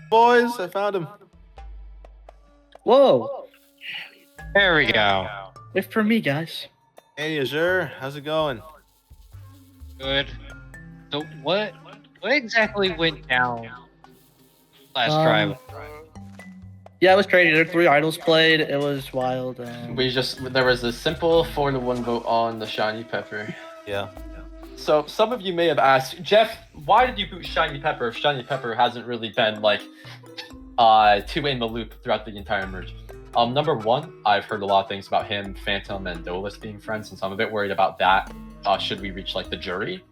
Boys, I found him. Whoa! There we go. It's for me, guys. Hey, Azure, how's it going? Good. So what exactly went down last Um, try? Yeah, it was crazy. There were 3 idols played. It was wild. There was a simple 4-1 vote on the Shiny Pepper. Yeah. So some of you may have asked, Jeff, why did you boot Shiny Pepper if Shiny Pepper hasn't really been like too in the loop throughout the entire merge? Number one, I've heard a lot of things about him, Phantom, and Doughless being friends, and so I'm a bit worried about that. Should we reach like the jury?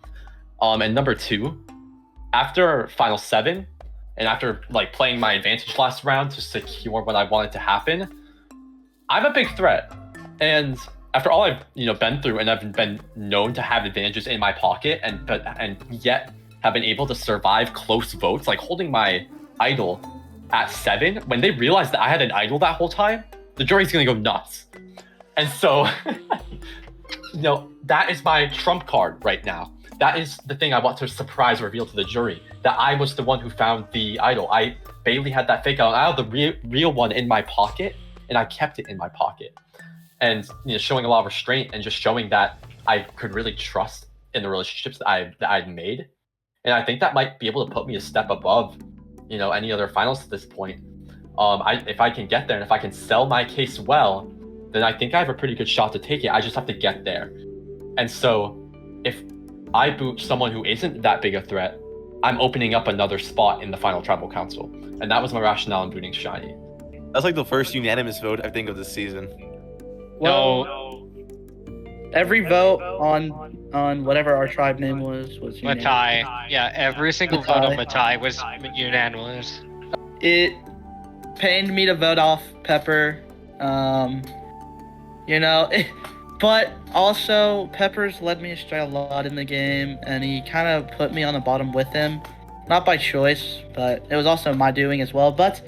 And number two, after Final 7, and after like playing my advantage last round to secure what I wanted to happen, I'm a big threat. And after all I've been through, and I've been known to have advantages in my pocket, and yet have been able to survive close votes, like holding my idol at 7, when they realized that I had an idol that whole time, the jury's gonna go nuts. And so, that is my trump card right now. That is the thing I want to surprise reveal to the jury, that I was the one who found the idol. Baile had that fake idol. I had the real one in my pocket, and I kept it in my pocket. And showing a lot of restraint and just showing that I could really trust in the relationships that I'd made. And I think that might be able to put me a step above any other finals at this point. If I can get there, and if I can sell my case well, then I think I have a pretty good shot to take it. I just have to get there. And so if I boot someone who isn't that big a threat, I'm opening up another spot in the final tribal council. And that was my rationale in booting Shiny. That's like the first unanimous vote I think of this season. Well, every vote on whatever our tribe name was unanimous. Matai. Yeah, every single vote on Matai was unanimous. It pained me to vote off Pepper. But also Pepper's led me astray a lot in the game, and he kind of put me on the bottom with him. Not by choice, but it was also my doing as well. But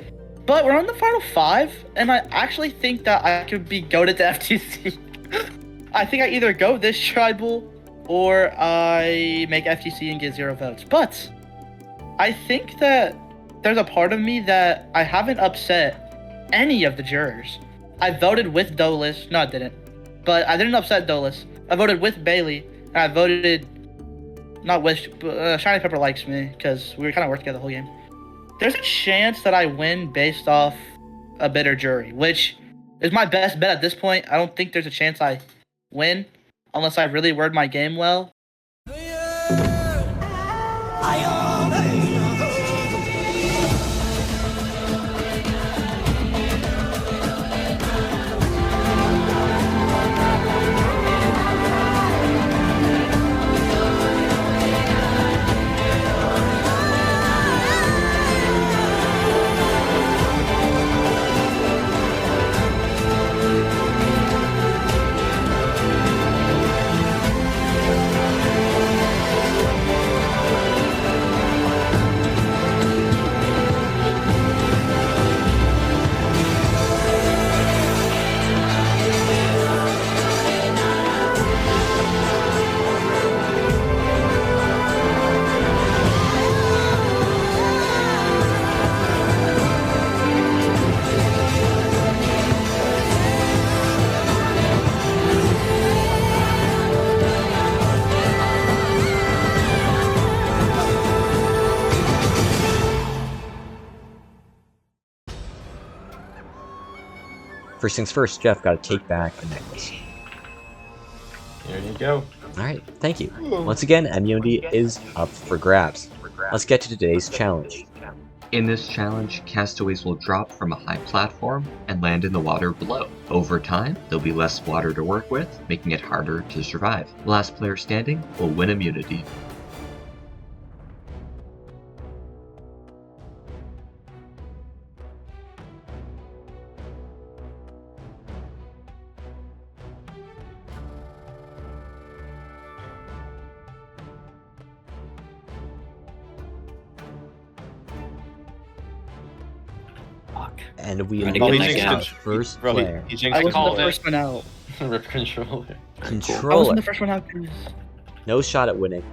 we're on the final 5, and I actually think that I could be goated to FTC. I think I either go this tribal, or I make FTC and get 0 votes. But I think that there's a part of me that I haven't upset any of the jurors. I voted with Doughless. No, I didn't. But I didn't upset Doughless. I voted with Baile, and I voted not with Shiny Pepper likes me because we were kind of working together the whole game. There's a chance that I win based off a bitter jury, which is my best bet at this point. I don't think there's a chance I win unless I really word my game well. First things first, Jeff, gotta take back the necklace. There you go. Alright, thank you. Once again, immunity is up for grabs. Let's get to today's challenge. In this challenge, castaways will drop from a high platform and land in the water below. Over time, there'll be less water to work with, making it harder to survive. The last player standing will win immunity. And we Trying to are get losing that our gap. first Bro, player. he I jinxed wasn't called the it. first one out. Rip controller. I Controller. wasn't the first one out. No shot at winning.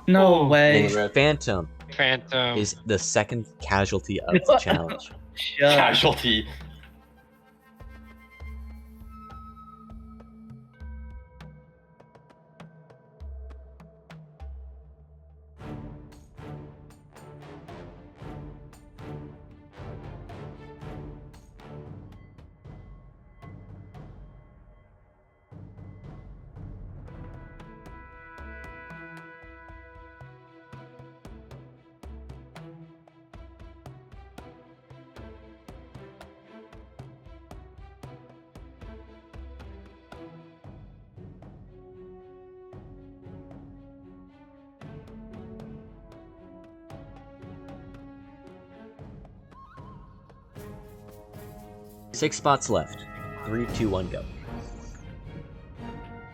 No Oh, way. man. And Phantom Phantom. is the second casualty of the challenge. Shut. Casualty. Six spots left. 3, 2, 1, go.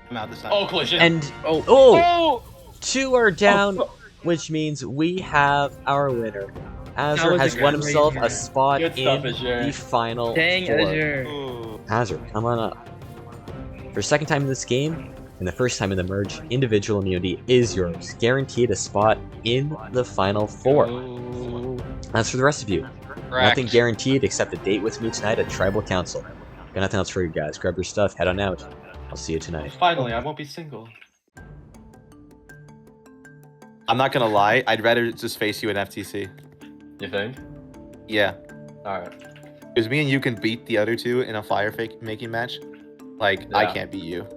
I'm out this time. Oh, collision. And Oh. oh, 2 are down, which means we have our winner. Azure was a has won great himself winner. a spot Good stuff, in Azure. the final Dang, 4. Azure. Ooh. Azure, come on up. For a second time in this game, and the first time in the merge, individual immunity is yours. Guaranteed a spot in the final 4. Ooh. As for the rest of you, Correct. nothing guaranteed except a date with me tonight at Tribal Council. Got nothing else for you guys. Grab your stuff, head on out. I'll see you tonight. Finally, I won't be single. I'm not gonna lie. I'd rather just face you in FTC. You think? Yeah, Alright. because me and you can beat the other two in a fire fake making match. Like I Yeah. can't beat you.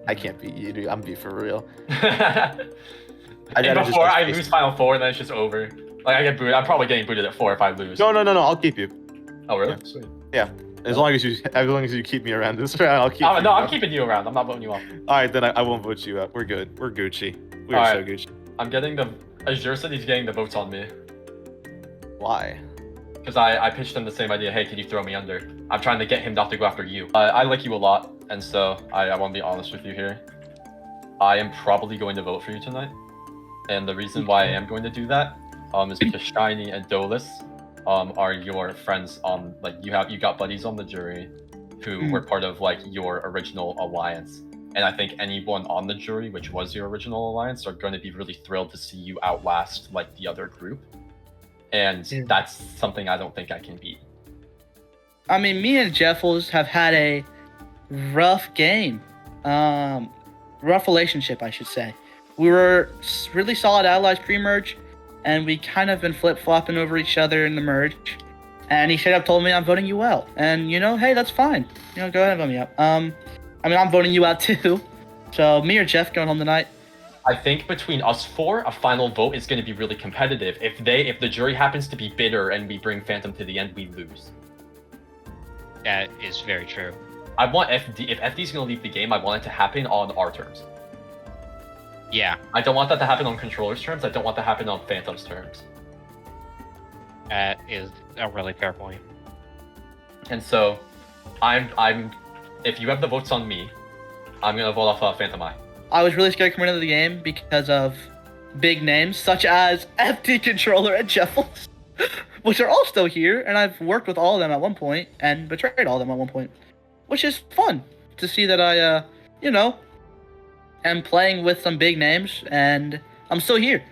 I can't beat you, dude. I'm beat for real. And rather just, before like, I face lose it. Final 4, then it's just over. Like I get booted. I'm probably getting booted at 4 if I lose. No. I'll keep you. Oh really? Yeah. Sweet. As long as you keep me around this round, I'll keep. Oh, you no, I'm around. keeping you around. I'm not voting you off. All right, then I won't vote you up. We're good. We're Gucci. We're All so right. Gucci. I'm getting the Azure said he's getting the votes on me Why? because I pitched him the same idea. Hey, can you throw me under? I'm trying to get him not to go after you. I like you a lot, and so I want to be honest with you here. I am probably going to vote for you tonight, and the reason why I am going to do that is because Shiny and Doughless are your friends on like you got buddies on the jury who were part of like your original alliance. And I think anyone on the jury, which was your original alliance, are going to be really thrilled to see you outlast like the other group. And that's something I don't think I can beat. I mean, me and Jeffles have had a rough game. Rough relationship, I should say. We were really solid allies pre-merge, and we kind of been flip-flopping over each other in the merge. And he straight up told me, I'm voting you out. And, hey, that's fine. Go ahead and vote me out. I mean, I'm voting you out too. So, me or Jeff going home tonight? I think between us 4, a final vote is going to be really competitive. If the jury happens to be bitter and we bring Phantom to the end, we lose. That is very true. I want FD. If FD's going to leave the game, I want it to happen on our terms. Yeah, I don't want that to happen on controller's terms. I don't want that to happen on Phantom's terms. that is a really fair point. And so, I'm. If you have the votes on me, I'm going to vote off Phantom Eye. I was really scared coming into the game because of big names such as FD Controller and Jeffles, which are all still here, and I've worked with all of them at one point and betrayed all of them at one point, which is fun to see that I, am playing with some big names and I'm still here.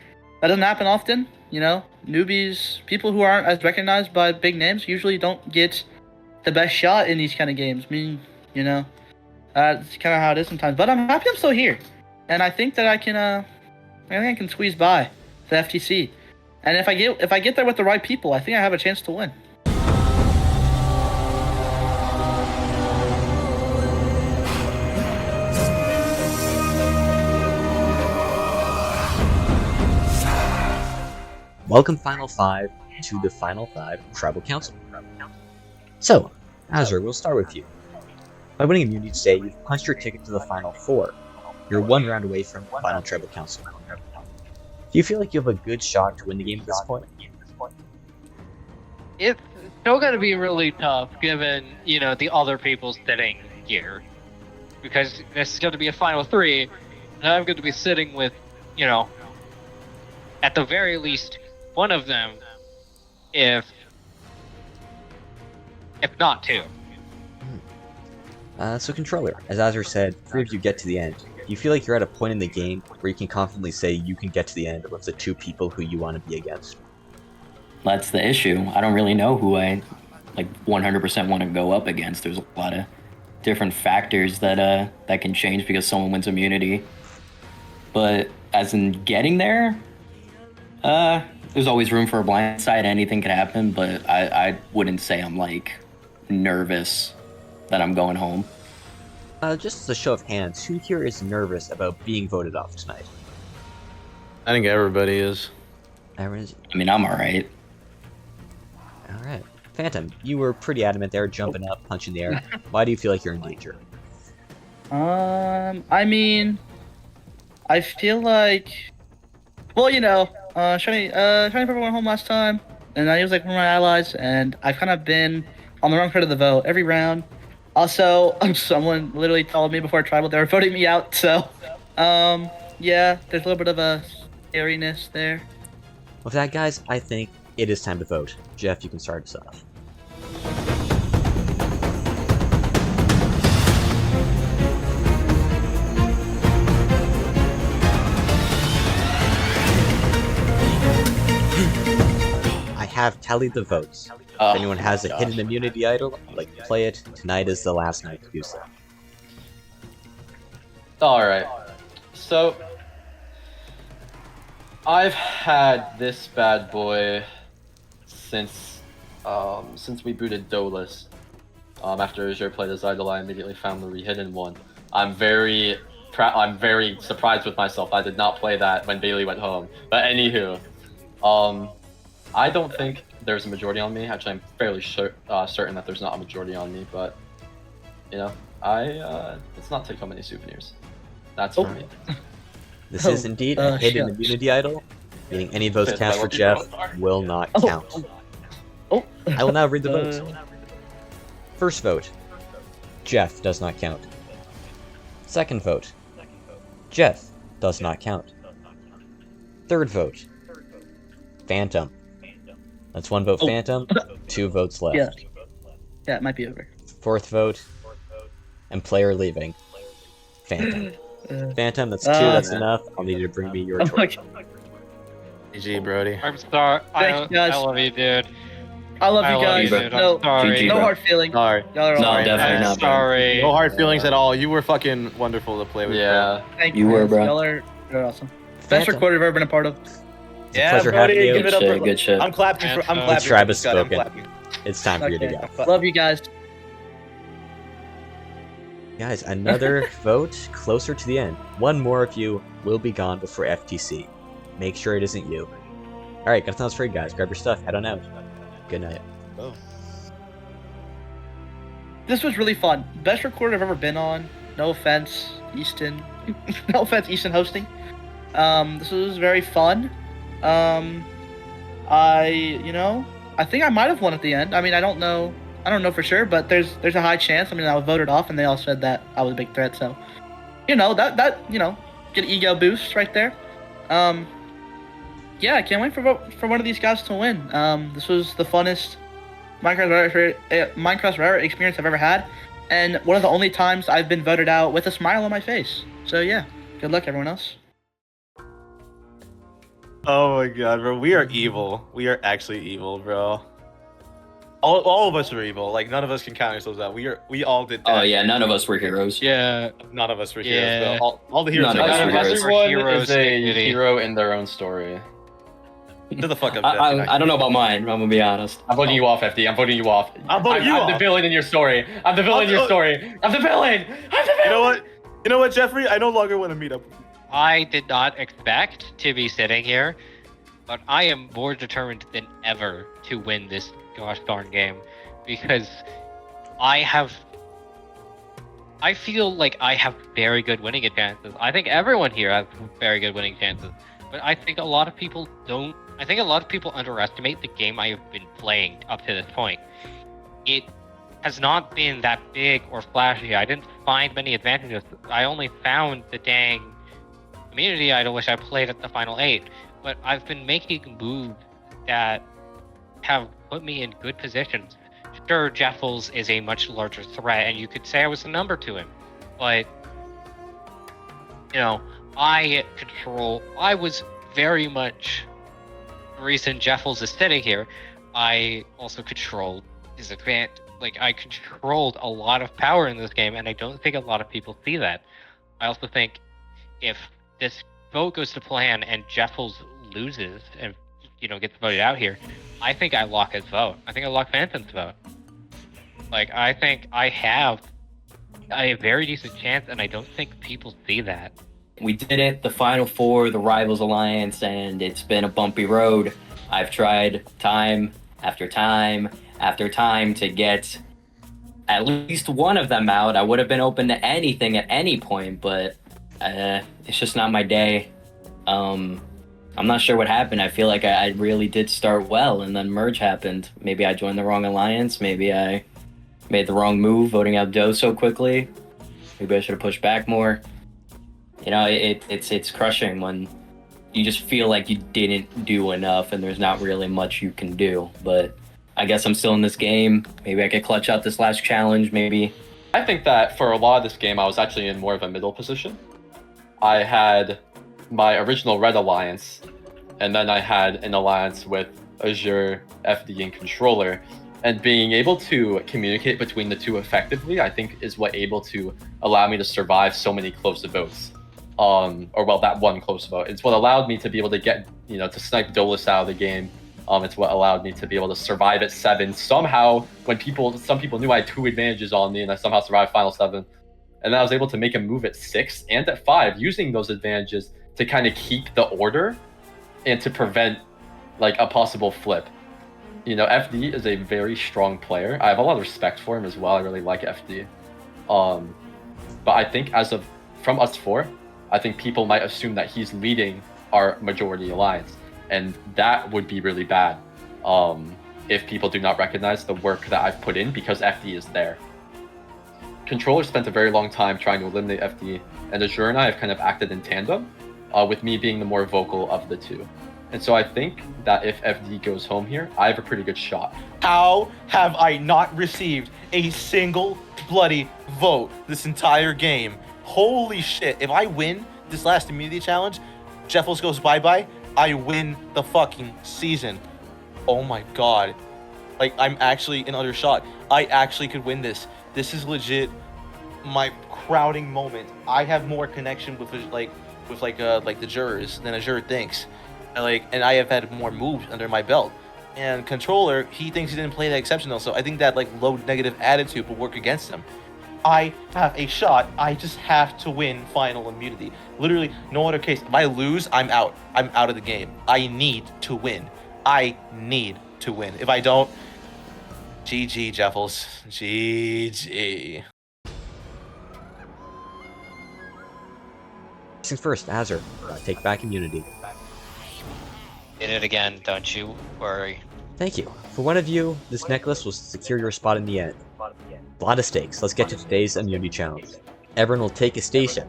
That doesn't happen often, Newbies, people who aren't as recognized by big names usually don't get the best shot in these kind of games. I mean, it's kind of how it is sometimes. But I'm happy I'm still here, and I think that I can squeeze by the FTC. And if I get there with the right people, I think I have a chance to win. Welcome Final 5 to the Final 5 Tribal Council. So, Azure, we'll start with you. By winning immunity today, you've punched your ticket to the Final 4. You're 1 round away from Final Tribal Council. Do you feel like you have a good shot to win the game at this point? It's still going to be really tough given, the other people sitting here. Because there's going to be a final 3, and I'm going to be sitting with, at the very least, one of them, if not 2. So Controller, as Azure said, 3 of you get to the end. you feel like you're at a point in the game where you can confidently say you can get to the end with the 2 people who you want to be against? That's the issue. I don't really know who I 100% want to go up against. There's a lot of different factors that can change because someone wins immunity. But as in getting there, there's always room for a blind side. Anything could happen, but I wouldn't say I'm like nervous that I'm going home. Just as a show of hands, who here is nervous about being voted off tonight? I think everybody is. Everyone's... I mean, I'm alright. Alright. Phantom, you were pretty adamant there, jumping up, punching the air. Why do you feel like you're in danger? I mean, I feel like, well, you know, Shiny Pepper went home last time, and he was like one of my allies, and I've kind of been on the wrong side of the vote every round. Also, someone literally told me before Tribal they were voting me out, so, yeah, there's a little bit of a scariness there. With that, guys, I think it is time to vote. Jeff, you can start us off. I have tallied the votes. If anyone has a hidden immunity idol, I'd like to play it. Tonight is the last night to do so. Alright. So, I've had this bad boy since we booted Doughless. After Azure played his idol, I immediately found the hidden one. I'm very surprised with myself. I did not play that when Baile went home. But anywho, I don't think there's a majority on me. Actually, I'm fairly certain that there's not a majority on me. But you know, let's not take home any souvenirs. That's for me. This is indeed a hidden immunity idol, meaning any votes cast for Jeff will not count. I will now read the votes. First vote, Jeff does not count. Second vote, Jeff does not count. Third vote, Phantom. That's 1 vote Phantom, 2 votes left. Yeah, it might be over. Fourth vote, and player leaving. Phantom. Phantom, that's 2, that's enough. I'll need you to bring me your torch. GG, Brody. I'm sorry. Thank you, guys. I love you, dude. I love you guys. Dude. No, I'm sorry. GG, no bro. hard feelings. Sorry. Y'all are No, all right. definitely I'm not, bro. sorry. No hard feelings at all. You were fucking wonderful to play with. Yeah. Thank You were, guys. bro. You're awesome. Best Phantom. recorder I've ever been a part of. It's a pleasure having you. give it up for- Good shit. I'm clapping for. I'm The clapping. tribe for has Scott, I'm spoken. clapping. It's time for you to Okay. go. Love you guys. Guys, another vote closer to the end. One more of you will be gone before FTC. Make sure it isn't you. Alright, got sounds free, guys. Grab your stuff, head on out. Good night. This was really fun. Best recorder I've ever been on. No offense, Easton. No offense, Easton hosting. This was very fun. I think I might have won at the end. I mean, I don't know for sure, but there's a high chance. I mean, I was voted off, and they all said that I was a big threat. So, get an ego boost right there. Yeah, I can't wait for one of these guys to win. This was the funnest Minecraft Rare experience I've ever had, and one of the only times I've been voted out with a smile on my face. So yeah, good luck everyone else. Oh my god, bro. We are evil. We are actually evil, bro. All of us are evil. Like, none of us can count ourselves out. We all did that. Oh yeah, none of us were heroes. Yeah. None of us were Yeah. heroes, bro. All the heroes None of us are were heroes. heroes. Everyone Heroes is a dignity. hero in their own story. To the fuck up, I Jeff. don't know about mine. I'm gonna be honest. I'm voting you off, FD. I'm voting you off. I'm voting you I'm off. the villain in your story. I'm the villain in your story. I'm the villain. I'm the villain. You know what, Jeffrey? I no longer want to meet up with you. I did not expect to be sitting here, but I am more determined than ever to win this gosh darn game, because I feel like I have very good winning chances. I think everyone here has very good winning chances, but I think a lot of people don't. I think a lot of people underestimate the game I have been playing up to this point. It has not been that big or flashy. I didn't find many advantages. I only found the dang immunity idol, which I played at the final 8. But I've been making moves that have put me in good positions. Sure, Jeffles is a much larger threat, and you could say I was the number to him. But you know, I was very much the reason Jeffles is sitting here. I also controlled his advantage. Like, I controlled a lot of power in this game, and I don't think a lot of people see that. I also think if this vote goes to plan and Jeffles loses and, you know, gets voted out here, I think I lock his vote. I think I lock Phantom's vote. Like, I think I have a very decent chance, and I don't think people see that. We did it, the Final Four, the Rivals Alliance, and it's been a bumpy road. I've tried time after time after time to get at least one of them out. I would have been open to anything at any point, but it's just not my day. I'm not sure what happened. I feel like I really did start well, and then merge happened. Maybe I joined the wrong alliance. Maybe I made the wrong move, voting out Doe so quickly. Maybe I should have pushed back more. You know, it's crushing when you just feel like you didn't do enough, and there's not really much you can do. But I guess I'm still in this game. Maybe I could clutch out this last challenge, maybe. I think that for a lot of this game, I was actually in more of a middle position. I had my original Red Alliance, and then I had an alliance with Azure, FD, and Controller. And being able to communicate between the two effectively, I think, is what able to allow me to survive so many close votes. That one close vote. It's what allowed me to be able to get, to snipe Doughless out of the game. It's what allowed me to be able to survive at 7 somehow when some people knew I had 2 advantages on me, and I somehow survived final 7. And then I was able to make a move at 6 and at 5 using those advantages to kind of keep the order and to prevent like a possible flip. FD is a very strong player. I have a lot of respect for him as well. I really like FD. But I think from us 4, I think people might assume that he's leading our majority alliance. And that would be really bad if people do not recognize the work that I've put in because FD is there. Controller spent a very long time trying to eliminate FD, and Azure and I have kind of acted in tandem, with me being the more vocal of the two. And so I think that if FD goes home here, I have a pretty good shot. How have I not received a single bloody vote this entire game? Holy shit. If I win this last immunity challenge, Jeffles goes bye-bye, I win the fucking season. Oh my god. Like, I'm actually in utter shock. I actually could win this. This is legit my crowding moment. I have more connection with the jurors than Azure thinks. And I have had more moves under my belt. And Controller, he thinks he didn't play that exceptional, so I think that low negative attitude will work against him. I have a shot. I just have to win final immunity. Literally, no other case. If I lose, I'm out. I'm out of the game. I need to win. I need to win. If I don't, GG, Jeffles. GG. First, Azure, take back immunity. Did it again, don't you worry. Thank you. For one of you, this necklace will secure your spot in the end. A lot of stakes. Let's get to today's immunity challenge. Everyone will take a station.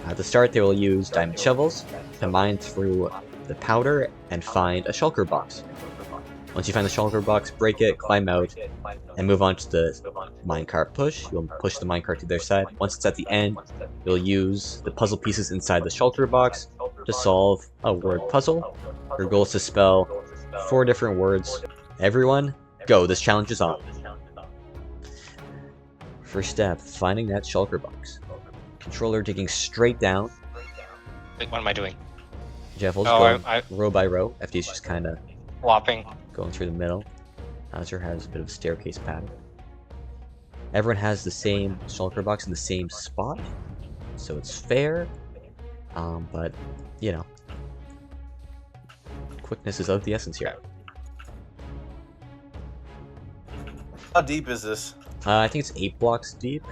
At the start, they will use diamond shovels to mine through the powder and find a shulker box. Once you find the shulker box, break it, climb out, and move on to the minecart push. You'll push the minecart to their side. Once it's at the end, you'll use the puzzle pieces inside the shulker box to solve a word puzzle. Your goal is to spell 4 different words. Everyone, go. This challenge is on. First step, finding that shulker box. Controller digging straight down. Wait, what am I doing? Jeffles going row by row. FD's just kind of flopping. Going through the middle. Azure has a bit of a staircase pattern. Everyone has the same shulker box in the same spot, so it's fair. But quickness is of the essence here. How deep is this? I think it's 8 blocks deep.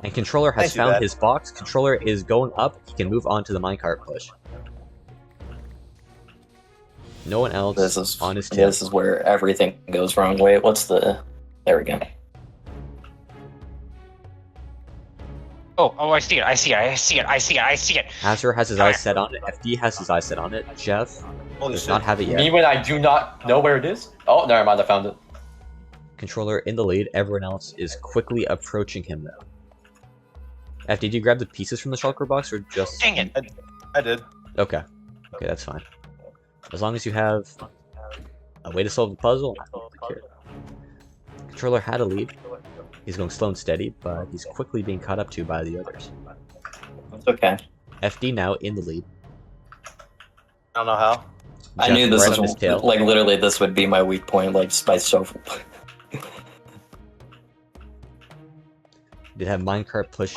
And Controller has found his box. Controller is going up. He can move on to the minecart push. No one else on his tail. This is where everything goes wrong. Wait, there we go. Oh, I see it. Azure has his eyes set on it. FD has his eyes set on it. Jeff does not have it yet. Me when I do not know where it is? Oh, never mind, I found it. Controller in the lead. Everyone else is quickly approaching him though. F, did you grab the pieces from the shulker box or just? Dang it! I did. Okay. Okay, that's fine. As long as you have a way to solve the puzzle, I'll take care of it. Controller had a lead. He's going slow and steady, but he's quickly being caught up to by the others. It's okay. FD now in the lead. I don't know how. I Jeff knew this right was on his tail. like literally this would be my weak point, like just by so. Did have minecart push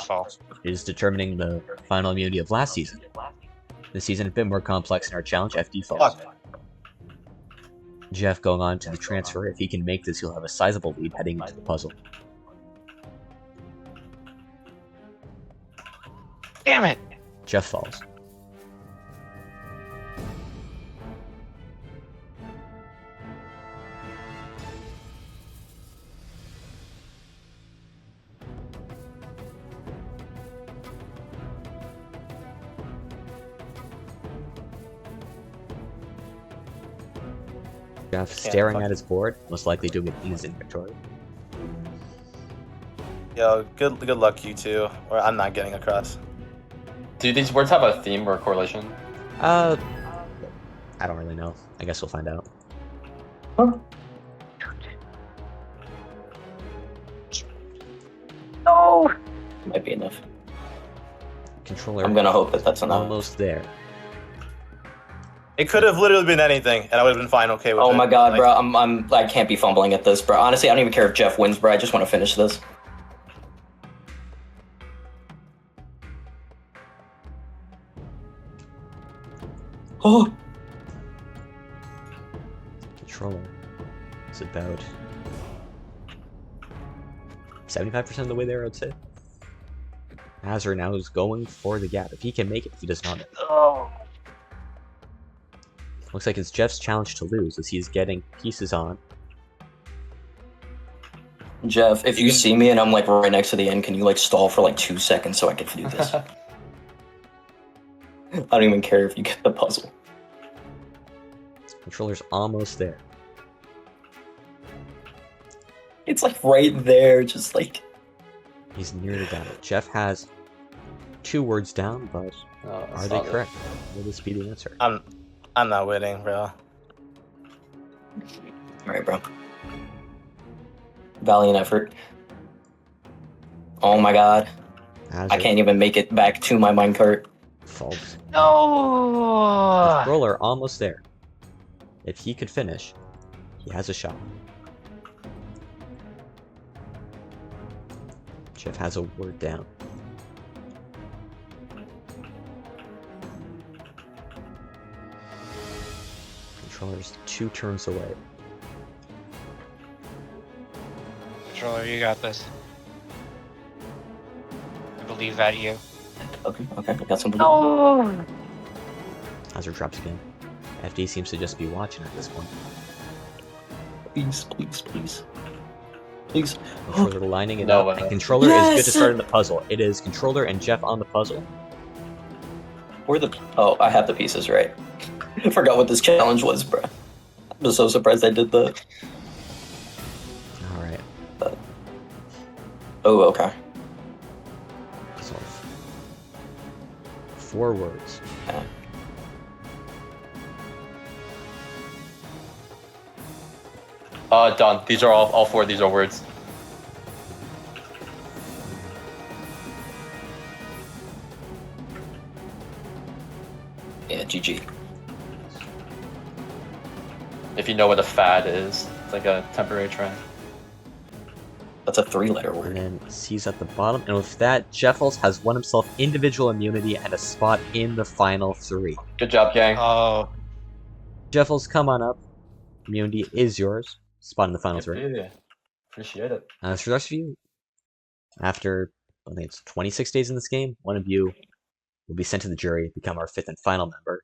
is determining the final immunity of last season. This season a bit more complex in our challenge. FD falls. Fuck. Jeff going on to the transfer. If he can make this, he'll have a sizable lead heading into the puzzle. Damn it! Jeff falls. Jeff staring at his board, most likely doing it in his inventory. Yo, good luck, you two. Or I'm not getting across. Do these words have a theme or correlation? I don't really know. I guess we'll find out. No! Might be enough. Controller I'm gonna hope that that's enough. almost there. It could have literally been anything, and I would have been fine, okay with it. Oh my god, Like, bro! I can't be fumbling at this, bro. Honestly, I don't even care if Jeff wins, bro. I just want to finish this. Oh, Controller is about 75% of the way there, I'd say. Azure now is going for the gap. If he can make it, he does not. Oh. Looks like it's Jeff's challenge to lose as he's getting pieces on. Jeff, if you see me and I'm like right next to the end, can you like stall for like 2 seconds so I can do this? I don't even care if you get the puzzle. Controller's almost there. It's like right there, just like. He's nearly down it. Jeff has 2 words down, but are they correct? Will this be the answer? I'm not winning, bro. Alright, bro. Valiant effort. Oh my god. Azure I can't even make it back to my minecart. falls. No! Controller almost there. If he could finish, he has a shot. Jeff has a word down. Controller's 2 turns away. Controller, you got this. I believe that you. Okay, I got some. No! Azure drops again. FD seems to just be watching at this point. Please, please, please. Please. Controller lining it No up. way. And Controller is good to Yes! start in the puzzle. It is Controller and Jeff on the puzzle. Where the. Oh, I have the pieces, right? I forgot what this challenge was, bro. I'm so surprised I did that. Alright. Oh, okay. So 4 words. Yeah. Done. These are all 4 of these are words. Yeah, GG. If you know what a fad is, it's like a temporary trend. That's a 3-letter And word. then C's at the bottom. And with that, Jeffles has won himself individual immunity and a spot in the final 3. Good job, gang. Oh. Jeffles, come on up. Immunity is yours. Spot in the final 3. Yeah, appreciate it. As for the rest of you, after I think it's 26 days in this game, one of you will be sent to the jury, become our 5th and final member,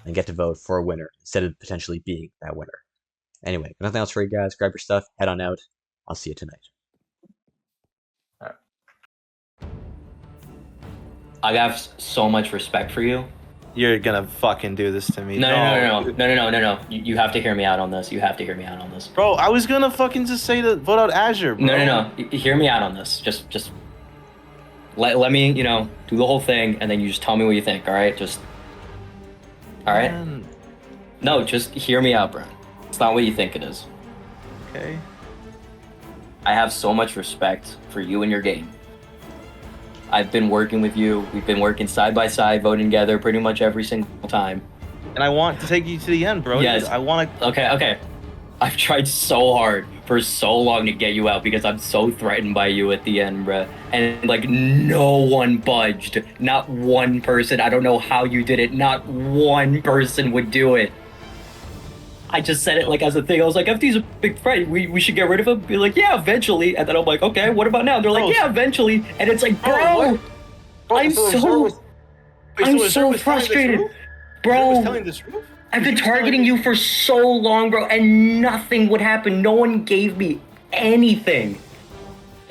and get to vote for a winner instead of potentially being that winner. Anyway, nothing else for you guys. Grab your stuff, head on out. I'll see you tonight. I have so much respect for you. You're gonna fucking do this to me. No. You have to hear me out on this. You have to hear me out on this. Bro, I was gonna fucking just say to vote out Azure, bro. No. Hear me out on this. Just let me, you know, do the whole thing, and then you just tell me what you think. All right, just. All right. Man, No, just hear me out, bro. It's not what you think it is. okay. I have so much respect for you and your game. I've been working with you. We've been working side by side, voting together pretty much every single time. And I want to take you to the end, bro. Yes. I want to. Okay. I've tried so hard for so long to get you out because I'm so threatened by you at the end, bruh. And like no one budged. Not one person. I don't know how you did it. Not one person would do it. I just said it like as a thing. I was like, FD's a big threat. We should get rid of him. Be like, yeah, eventually. And then I'm like, okay, what about now? They're like, yeah, eventually. And it's like, bro, I'm so frustrated. Bro, I've been targeting you for so long, bro, and nothing would happen. No one gave me anything.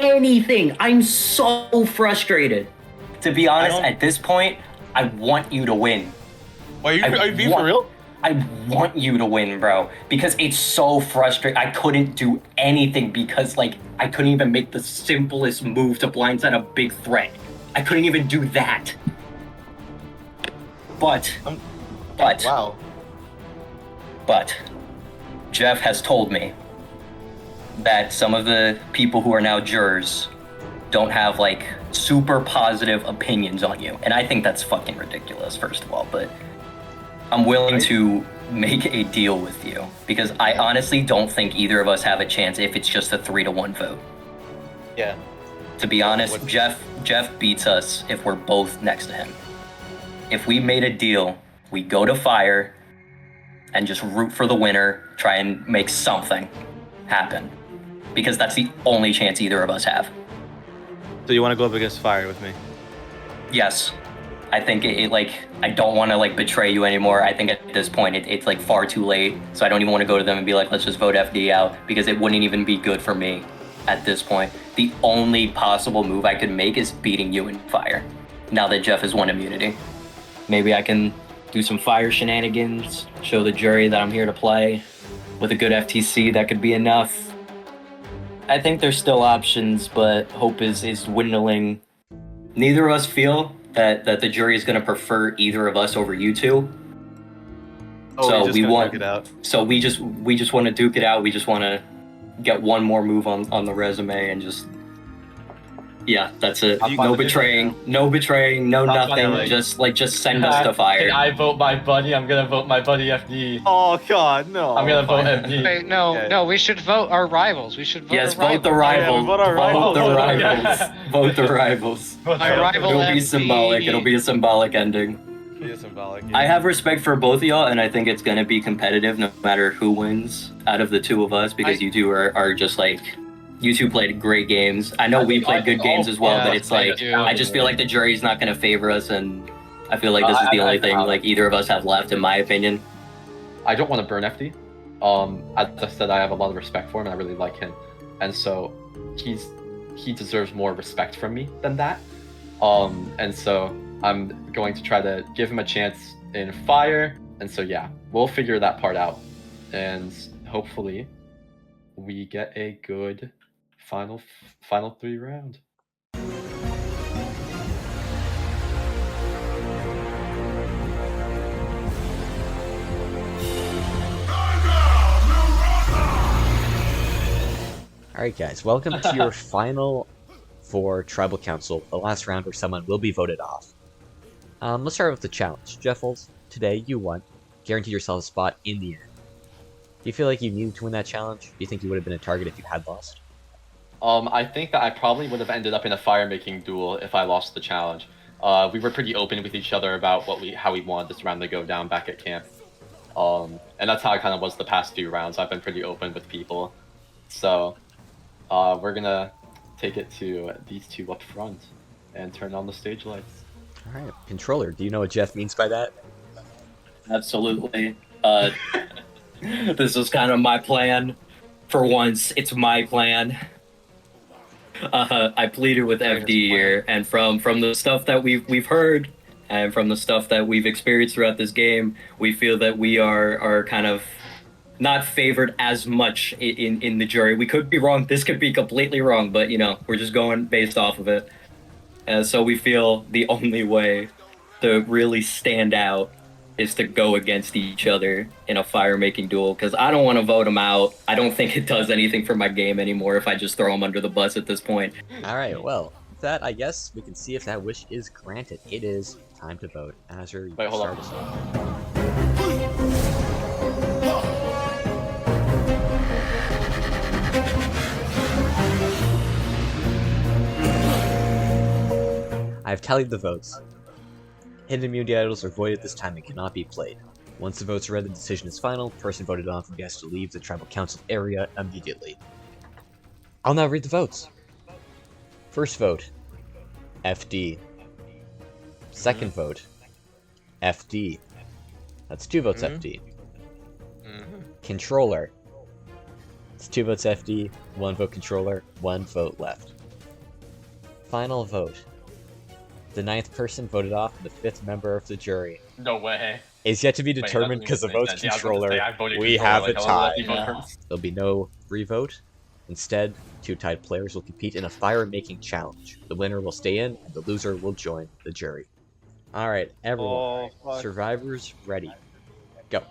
I'm so frustrated. To be honest, at this point, I want you to win. Are you being for real? I want you to win, bro, because it's so frustrating. I couldn't do anything because, like, I couldn't even make the simplest move to blindside a big threat. I couldn't even do that. But, Wow. but, Jeff has told me that some of the people who are now jurors don't have, like, super positive opinions on you. And I think that's fucking ridiculous, first of all, but I'm willing to make a deal with you because I honestly don't think either of us have a chance if it's just a 3-1 vote. Yeah. To be honest, Jeff beats us if we're both next to him. If we made a deal, we go to fire and just root for the winner, try and make something happen. Because that's the only chance either of us have. So you want to go up against fire with me? Yes. I think it like, I don't want to like betray you anymore. I think at this point it's like far too late. So I don't even want to go to them and be like, let's just vote FD out because it wouldn't even be good for me at this point. The only possible move I could make is beating you in fire. Now that Jeff has won immunity. Maybe I can do some fire shenanigans, show the jury that I'm here to play. With a good FTC, that could be enough. I think there's still options, but hope is dwindling. Neither of us feel that the jury is going to prefer either of us over you two. So we want it out. So we just want to duke it out. We just want to get one more move on the resume and just that's it. No betraying, no nothing. Just send us to fire. Can I vote my buddy? I'm gonna vote my buddy FD. Oh god, no. I'm gonna vote FD. Wait, no, we should vote our rivals. We should vote vote the rivals. vote our rivals. Vote the rivals. My rival It'll be FD. symbolic. It'll be a symbolic ending. Yeah, symbolic. I have respect for both of y'all, and I think it's gonna be competitive no matter who wins out of the two of us, because you two are just like, you two played great games. I know we played good games as well, but it's like, I just feel like the jury's not gonna favor us, and I feel like this is the only thing like either of us have left, in my opinion. I don't want to burn FD. As I said, I have a lot of respect for him, and I really like him, and so he deserves more respect from me than that. And so I'm going to try to give him a chance in fire, and so yeah, we'll figure that part out, and hopefully we get a good final 3 round. Alright guys, welcome to your final 4 Tribal Council, the last round where someone will be voted off. Let's start with the challenge. Jeffles, today you won. Guarantee yourself a spot in the end. Do you feel like you needed to win that challenge? Do you think you would have been a target if you had lost? I think that I probably would have ended up in a fire-making duel if I lost the challenge. We were pretty open with each other about how we wanted this round to go down back at camp. And that's how I kind of was the past few rounds. I've been pretty open with people. So, we're gonna take it to these two up front and turn on the stage lights. Alright, Controller, do you know what Jeff means by that? Absolutely. This was kind of my plan. For once, it's my plan. I pleaded with FD here, and from the stuff that we've heard, and from the stuff that we've experienced throughout this game, we feel that we are kind of not favored as much in the jury. We could be wrong. This could be completely wrong, but you know, we're just going based off of it. So we feel the only way to really stand out is to go against each other in a fire-making duel, because I don't want to vote him out. I don't think it does anything for my game anymore if I just throw him under the bus at this point. Alright, well, with that, I guess we can see if that wish is granted. It is time to vote. Azure, you Wait, can hold start on. us off. I have tallied the votes. Hidden immunity idols are voided this time and cannot be played. Once the votes are read, the decision is final. Person voted off and has to leave the tribal council area immediately. I'll now read the votes. First vote, FD. Second vote, FD. That's 2 votes FD. Controller. It's 2 votes FD, 1 vote controller, 1 vote left. Final vote. The 9th person voted off and the 5th member of the jury No way. is yet to be Wait, that determined doesn't because the even make votes sense. Yeah, I was about to controller, say, I voted we controller, have like, a how tie. did that even hurt? There'll be no revote. Instead, 2 tied players will compete in a fire-making challenge. The winner will stay in, and the loser will join the jury. Alright, everyone. Oh, fuck. Survivors ready. Go.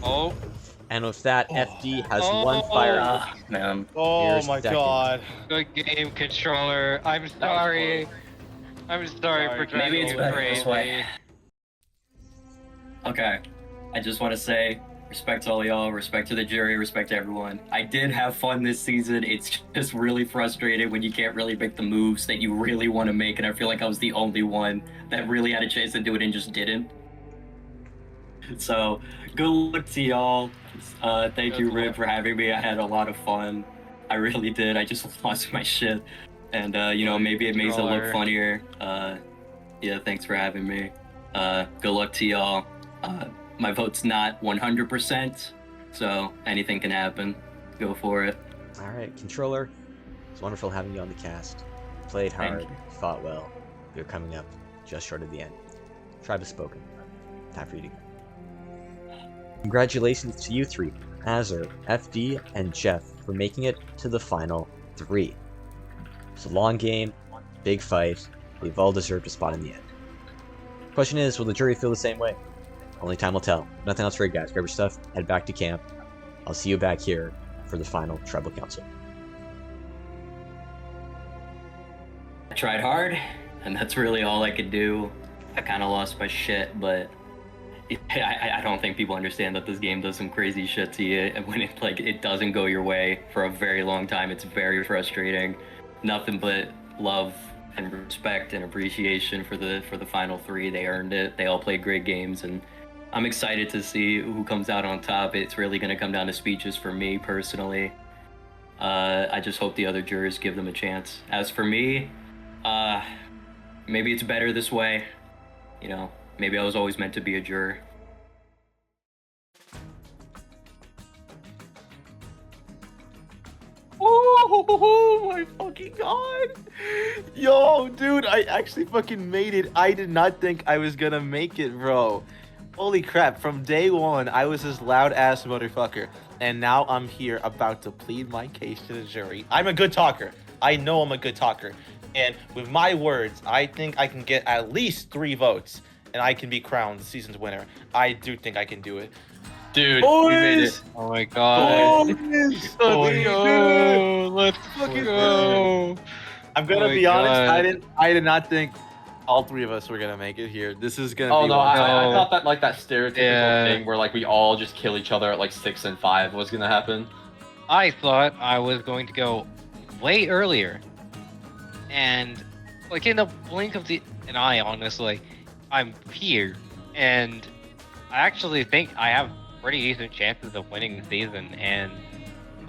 Oh, And with that, FD has 1 fire. Ah, man. Oh Here's my second. god. good game, controller. I'm sorry. I'm sorry for trying Maybe it's to better crazy. this way. Okay. I just want to say, respect to all y'all, respect to the jury, respect to everyone. I did have fun this season. It's just really frustrating when you can't really make the moves that you really want to make, and I feel like I was the only one that really had a chance to do it and just didn't. So, good luck to y'all. Thank you, Rib, for having me. I had a lot of fun. I really did. I just lost my shit. And, you know, maybe it makes it look funnier. Yeah, thanks for having me. Good luck to y'all. My vote's not 100%, so anything can happen. Go for it. Alright, controller. It's wonderful having you on the cast. You played Thank hard, you. fought well. You're coming up just short of the end. Tribe has spoken. Time for you to go. Congratulations to you 3, Azure, FD, and Jeff, for making it to the final 3. It's a long game, big fight. They've all deserved a spot in the end. Question is, will the jury feel the same way? Only time will tell. Nothing else for you guys. Grab your stuff, head back to camp. I'll see you back here for the final tribal council. I tried hard, and that's really all I could do. I kind of lost my shit, but I don't think people understand that this game does some crazy shit to you, and when it doesn't go your way for a very long time, it's very frustrating. Nothing but love and respect and appreciation for the final 3. They earned it. They all played great games, and I'm excited to see who comes out on top. It's really going to come down to speeches for me personally. I just hope the other jurors give them a chance. As for me, maybe it's better this way. You know, maybe I was always meant to be a juror. Oh my fucking god. Yo, dude, I actually fucking made it. I did not think I was gonna make it, bro. Holy crap, from day one, I was this loud ass motherfucker. And now I'm here about to plead my case to the jury. I'm a good talker. I know I'm a good talker. And with my words, I think I can get at least 3 votes. and I can be crowned the season's winner. I do think I can do it. Dude, we made it. Oh my god. Boys! Boys. Go! Let's Fucking go! I'm gonna Oh my be honest. God. I did not think all three of us were gonna make it here. This is gonna Oh be. no, one- I No. thought that like that stereotypical Yeah. thing where like we all just kill each other at like 6 and 5 was gonna happen. I thought I was going to go way earlier. And like in the blink of an eye, honestly, I'm here. And I actually think I have pretty decent chances of winning the season. And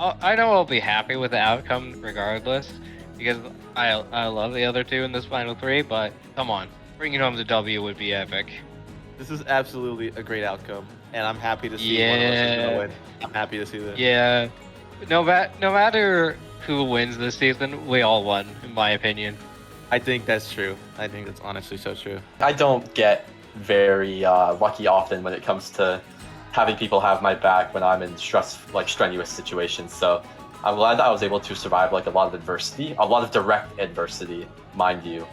I know I'll be happy with the outcome regardless. Because I love the other two in this final three. But come on, bringing home the W would be epic. This is absolutely a great outcome, and I'm happy to see one of us is gonna Yeah. win. I'm happy to see that. Yeah. No matter who wins this season, we all won, in my opinion. I think that's true. I think that's honestly so true. I don't get very lucky often when it comes to having people have my back when I'm in strenuous situations. So I'm glad that I was able to survive like a lot of adversity, a lot of direct adversity, mind you,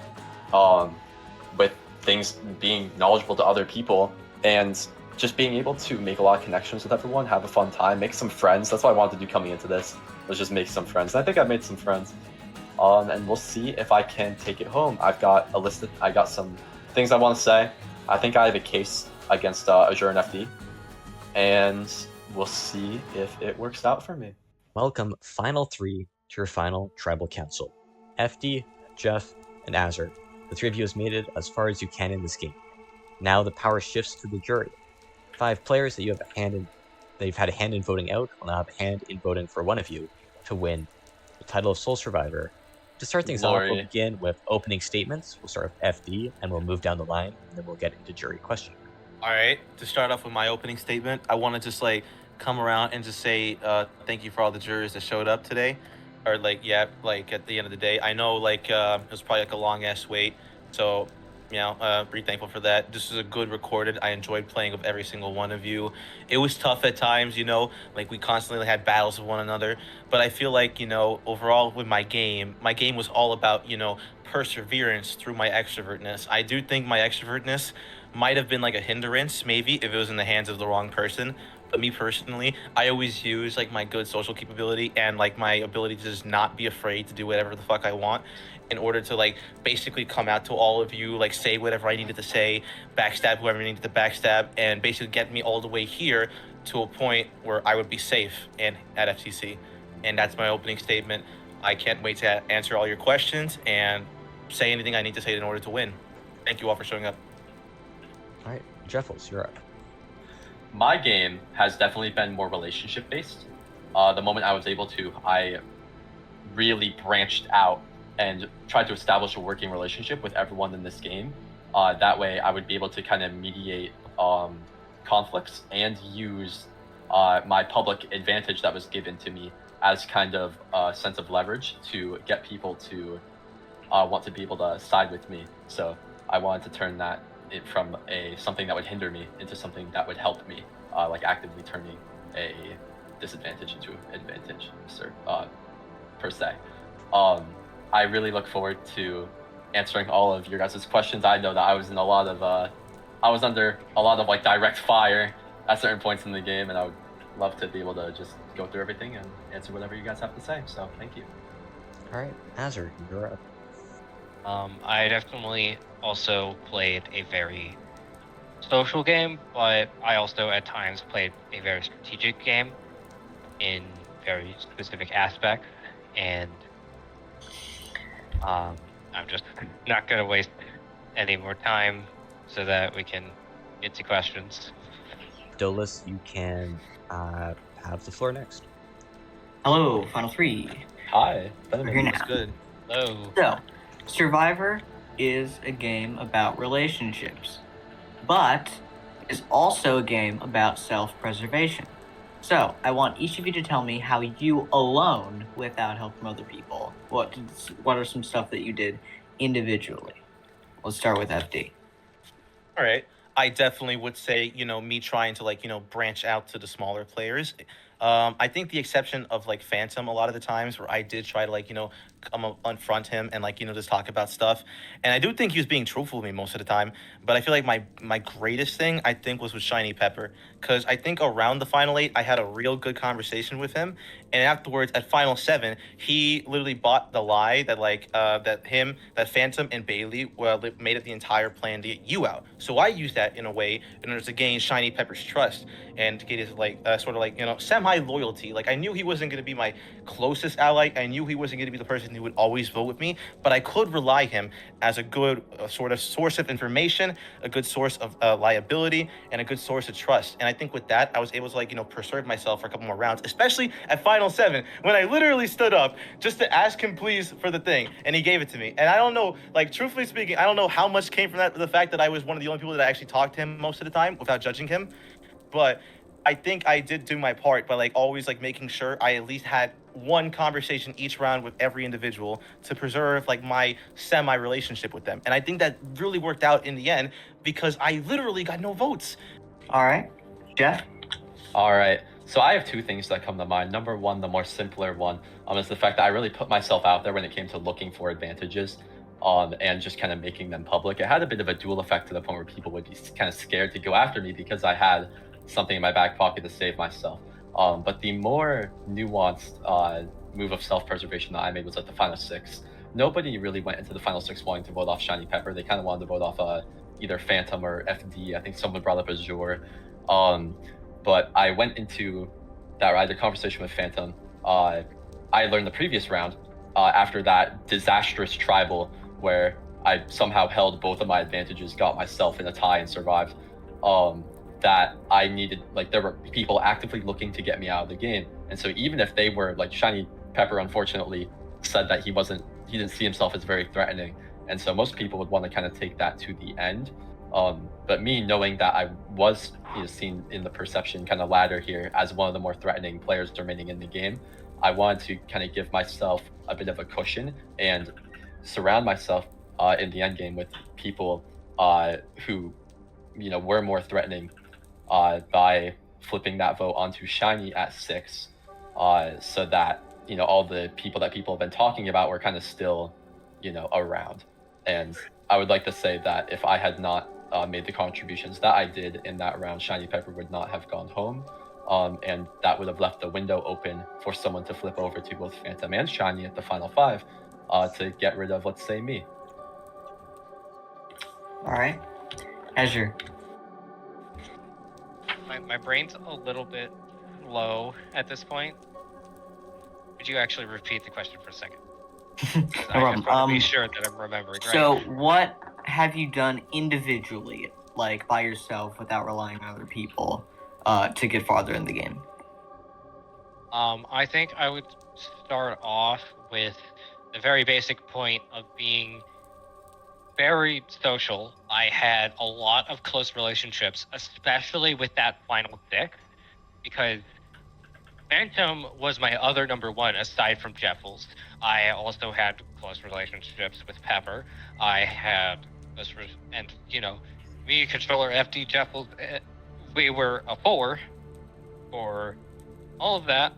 with things being knowledgeable to other people and just being able to make a lot of connections with everyone, have a fun time, make some friends. That's what I wanted to do coming into this, was just make some friends. And I think I've made some friends. And we'll see if I can take it home. I got some things I want to say. I think I have a case against Azure and FD, and we'll see if it works out for me. Welcome, final three, to your final tribal council. FD, Jeff, and Azure. The three of you has made it as far as you can in this game. Now the power shifts to the jury. 5 players that you've had a hand in voting out will now have a hand in voting for one of you to win the title of Sole Survivor. To start things off, we'll Glory. begin with opening statements. We'll start with FD, and we'll move down the line, and then we'll get into jury questioning. All right. To start off with my opening statement, I want to just like come around and just say thank you for all the jurors that showed up today, or like at the end of the day. I know it was probably like a long ass wait, so pretty thankful for that. This is a good recorded. I enjoyed playing with every single one of you. It was tough at times, like we constantly had battles with one another, but I feel like overall with my game was all about perseverance through my extrovertness. I do think my extrovertness might have been like a hindrance maybe if it was in the hands of the wrong person. But me personally, I always use like my good social capability and like my ability to just not be afraid to do whatever the fuck I want in order to like basically come out to all of you, like say whatever I needed to say, backstab whoever I needed to backstab, and basically get me all the way here to a point where I would be safe and at FTC. And that's my opening statement. I can't wait to answer all your questions and say anything I need to say in order to win. Thank you all for showing up. All right, Jeffles, you're up. My game has definitely been more relationship based. The moment I was able to, I really branched out and tried to establish a working relationship with everyone in this game. That way I would be able to kind of mediate conflicts and use my public advantage that was given to me as kind of a sense of leverage to get people to want to be able to side with me. So I wanted to turn that from something that would hinder me into something that would help me, like actively turning a disadvantage into advantage, per se. I really look forward to answering all of your guys' questions. I know that I was in I was under a lot of like direct fire at certain points in the game, and I would love to be able to just go through everything and answer whatever you guys have to say. So thank you. All right, Azure, you're up. I definitely also played a very social game, but I also at times played a very strategic game in very specific aspects, and I'm just not gonna waste any more time so that we can get to questions. Doughless, you can have the floor next. Hello, Final 3. Hi. We're here That's now. good. Hello. So, Survivor is a game about relationships, but is also a game about self-preservation. So, I want each of you to tell me how you alone, without help from other people, what are some stuff that you did individually? Let's start with FD. All right. I definitely would say, me trying to branch out to the smaller players. I think the exception of like Phantom a lot of the times where I did try to like come up, confront him and like just talk about stuff, and I do think he was being truthful with me most of the time. But I feel like my greatest thing I think was with Shiny Pepper, because I think around the final 8 I had a real good conversation with him, and afterwards at final 7 he literally bought the lie that like that Phantom and Baile made it the entire plan to get you out. So I used that in a way in order to gain Shiny Pepper's trust and to get his like sort of like semi loyalty. Like I knew he wasn't going to be my closest ally. I knew he wasn't going to be the person who would always vote with me, but I could rely him as a good sort of source of information, a good source of liability, and a good source of trust. And I think with that, I was able to like preserve myself for a couple more rounds, especially at final 7 when I literally stood up just to ask him please for the thing, and he gave it to me. And I don't know, like truthfully speaking, I don't know how much came from that, the fact that I was one of the only people that actually talked to him most of the time without judging him. But I think I did do my part by like always like making sure I at least had one conversation each round with every individual to preserve like my semi relationship with them. And I think that really worked out in the end because I literally got no votes. All right, Jeff. All right. So I have two things that come to mind. Number one, the more simpler one, is the fact that I really put myself out there when it came to looking for advantages, and just kind of making them public. It had a bit of a dual effect to the point where people would be kind of scared to go after me because I had something in my back pocket to save myself. But the more nuanced move of self-preservation that I made was at the final 6. Nobody really went into the final 6 wanting to vote off Shiny Pepper. They kind of wanted to vote off either Phantom or FD. I think someone brought up Azure. But I went into that either conversation with Phantom. I learned the previous round after that disastrous tribal where I somehow held both of my advantages, got myself in a tie and survived. That I needed, like, there were people actively looking to get me out of the game. And so even if they were, like, Shiny Pepper unfortunately said that he didn't see himself as very threatening. And so most people would want to kind of take that to the end. But me knowing that I was seen in the perception kind of ladder here as one of the more threatening players remaining in the game, I wanted to kind of give myself a bit of a cushion and surround myself in the end game with people who were more threatening by flipping that vote onto Shiny at 6, so that all the people that people have been talking about were kind of still around. And I would like to say that if I had not made the contributions that I did in that round, Shiny Pepper would not have gone home, and that would have left the window open for someone to flip over to both Phantom and Shiny at the final 5 to get rid of, let's say, me. All right, Azure. My brain's a little bit low at this point. Could you actually repeat the question for a second? I just want to be sure that I'm remembering right. So what have you done individually, like by yourself without relying on other people, to get farther in the game? I think I would start off with the very basic point of being very social. I had a lot of close relationships, especially with that final 6, because Phantom was my other number 1 aside from Jeffles. I also had close relationships with Pepper. I had me, Controller, FD, Jeffles, we were a 4 for all of that.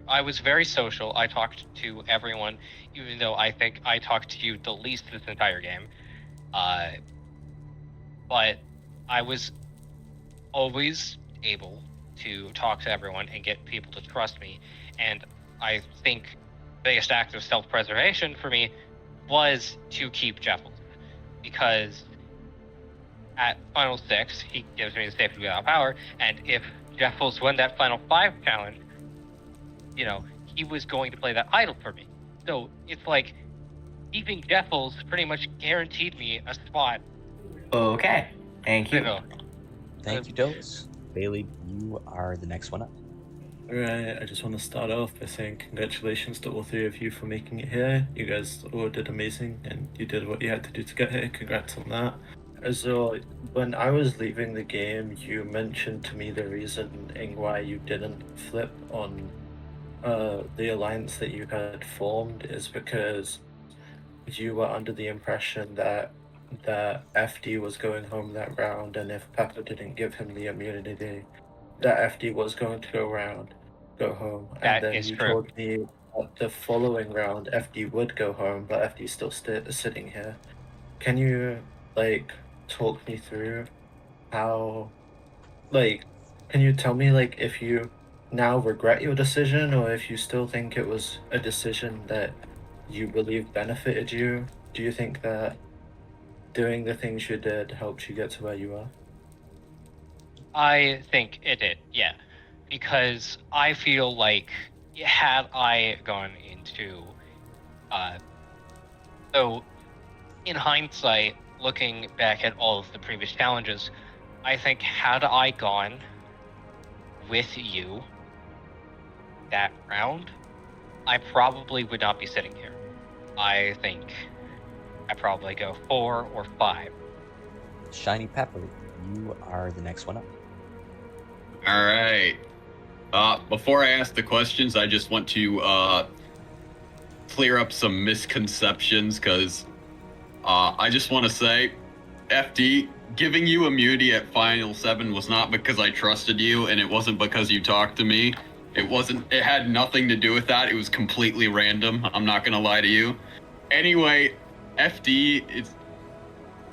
I was very social. I talked to everyone, even though I think I talked to you the least this entire game. But I was always able to talk to everyone and get people to trust me. And I think the biggest act of self-preservation for me was to keep Jeffles, because at final 6, he gives me the safety without power, and if Jeffles won that final 5 challenge, he was going to play that idol for me. So it's like keeping Jeffles pretty much guaranteed me a spot. Okay, thank you. Thank you, Doughless. Baile, you are the next one up. Alright, I just want to start off by saying congratulations to all 3 of you for making it here. You guys all did amazing, and you did what you had to do to get here. Congrats on that. So, when I was leaving the game, you mentioned to me the reasoning why you didn't flip on the alliance that you had formed is because you were under the impression that that FD was going home that round, and if Pepper didn't give him the immunity, that FD was going to go home. That And then is you true. told me that the following round FD would go home, but FD's still sitting here. Can you like talk me through how, like, can you tell me like if you now regret your decision, or if you still think it was a decision that you believe benefited you? Do you think that doing the things you did helped you get to where you are? I think it did, yeah. Because I feel like had I gone into so in hindsight, looking back at all of the previous challenges, I think had I gone with you that round, I probably would not be sitting here. I think I probably go 4 or 5. Shiny Pepper, you are the next one up. All right. Before I ask the questions, I just want to clear up some misconceptions, because I just want to say, FD, giving you immunity at Final 7 was not because I trusted you, and it wasn't because you talked to me. It had nothing to do with that. It was completely random. I'm not going to lie to you. Anyway, FD,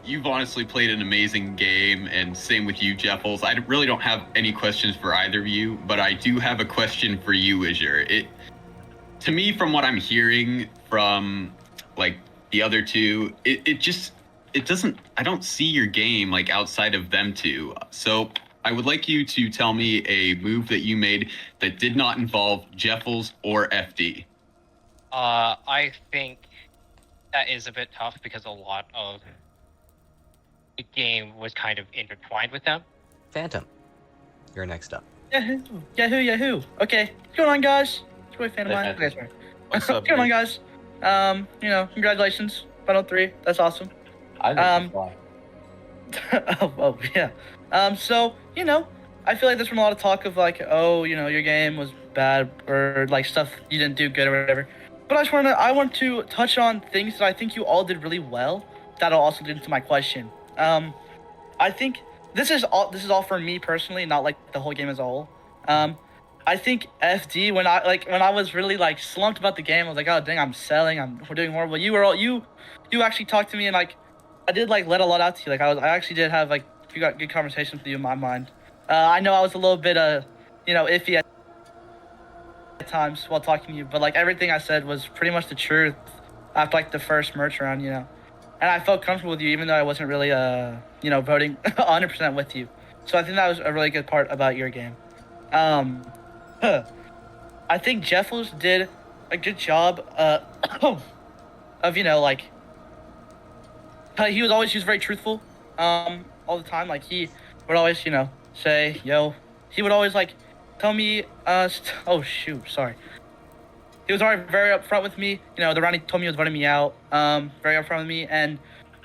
you've honestly played an amazing game, and same with you, Jeffles. I really don't have any questions for either of you, but I do have a question for you, Azure. To me, from what I'm hearing from like the other two, I don't see your game like outside of them two. So I would like you to tell me a move that you made that did not involve Jeffles or FD. I think that is a bit tough because a lot of the game was kind of intertwined with them. Phantom, you're next up. Yahoo! Okay, what's going on, guys? It's Roy Phantom. Hey, Okay, sorry. What's up, What's going on, dude? guys? Congratulations, Final 3. That's awesome. I know why. oh yeah. So I feel like there's been a lot of talk of like, oh, your game was bad, or like stuff you didn't do good or whatever. But I want to touch on things that I think you all did really well. That'll also lead into my question. I think this is all for me personally, not like the whole game as a whole. I think FD, when I was really like slumped about the game, I was like, oh dang, we're doing horrible. You actually talked to me, and like I did like let a lot out to you. Like I actually did have like a few good conversations with you in my mind. I know I was a little bit iffy at times while talking to you, but like everything I said was pretty much the truth after like the first merch round, and I felt comfortable with you even though I wasn't really voting 100% with you. So I think that was a really good part about your game. I think Jeffles did a good job of he was very truthful all the time. Like he would always say he would always like tell me oh shoot, sorry. He was already very upfront with me. The round he told me he was voting me out, very upfront with me, and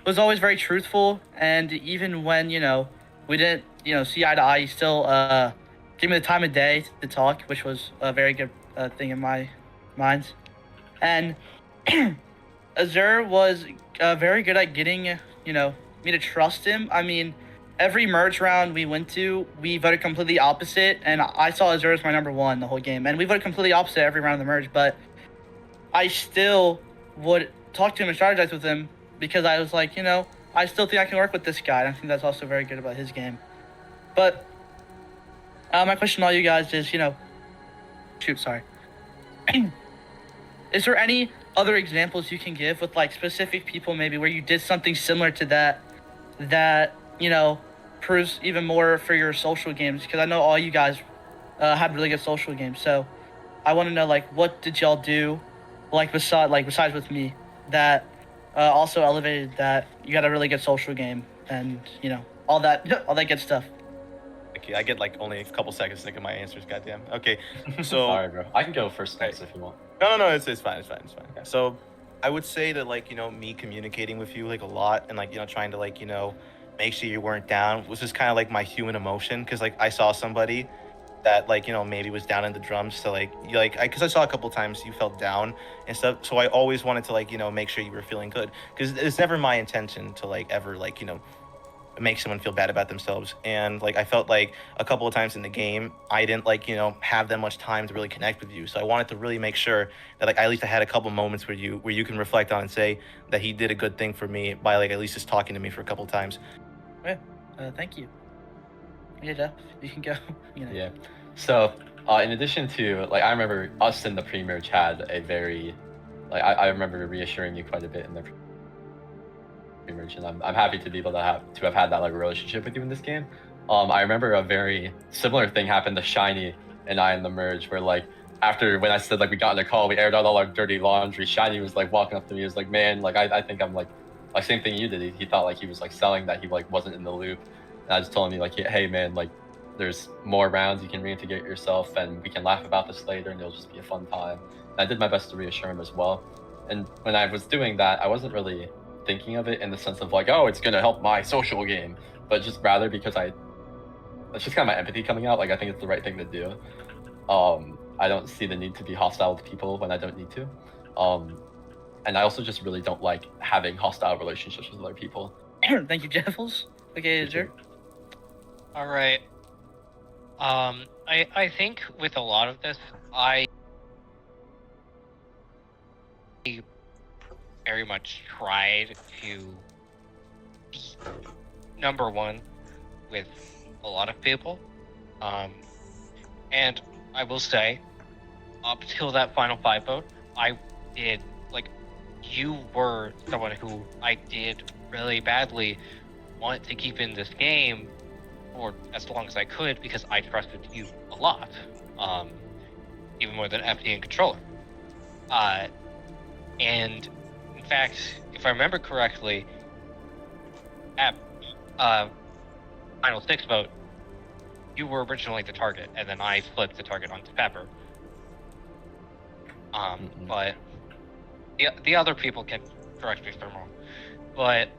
was always very truthful. And even when we didn't see eye to eye, he still gave me the time of day to talk, which was a very good thing in my mind. And Azure was very good at getting me to trust him. I mean, every merge round we went to, we voted completely opposite, and I saw Azure as my number one the whole game. And we voted completely opposite every round of the merge, but I still would talk to him and strategize with him because I was like, I still think I can work with this guy. And I think that's also very good about his game. But my question to all you guys is, sorry. Is there any other examples you can give with like specific people maybe where you did something similar to that proves even more for your social games? Because I know all you guys had really good social games, so I want to know like what did y'all do besides with me that also elevated that you got a really good social game and all that good stuff. Okay, I get like only a couple seconds to think of my answers. Goddamn. Okay, so Sorry, bro. I can go first next if you want. No, it's fine. Okay. So I would say that like me communicating with you like a lot and like trying to like make sure you weren't down was just kind of like my human emotion, because like I saw somebody that like maybe was down in the drums to because I saw a couple times you felt down and stuff, so I always wanted to make sure you were feeling good, because it's never my intention to ever make someone feel bad about themselves. And I felt like a couple of times in the game I didn't have that much time to really connect with you, so I wanted to really make sure that at least I had a couple moments where you can reflect on and say that he did a good thing for me by at least just talking to me for a couple times. Yeah, thank you. Yeah, Jeff, you can go. Yeah. So, in addition to I remember us in the pre-merge had a very, I remember reassuring you quite a bit in the pre-merge, and I'm happy to be able to have had that relationship with you in this game. I remember a very similar thing happened to Shiny and I in the merge, where after when I said we got in a call, we aired out all our dirty laundry. Shiny was walking up to me, he was like, man, I think I'm same thing you did. He thought he was selling that he wasn't in the loop. And I just told him hey man, there's more rounds, you can reintegrate yourself and we can laugh about this later and it'll just be a fun time. And I did my best to reassure him as well. And when I was doing that, I wasn't really thinking of it in the sense of oh, it's gonna help my social game, but just rather because it's just kind of my empathy coming out. I think it's the right thing to do. I don't see the need to be hostile to people when I don't need to. And I also just really don't like having hostile relationships with other people. Thank you, Jeffles. Okay, Azure. All right. I think with a lot of this, I very much tried to be number one with a lot of people. And I will say, up till that final 5 vote, I did, you were someone who I did really badly want to keep in this game for as long as I could, because I trusted you a lot, even more than FD and controller. And in fact, if I remember correctly, at final 6 vote, you were originally the target, and then I flipped the target onto Pepper. But the other people can correct me if I'm wrong, but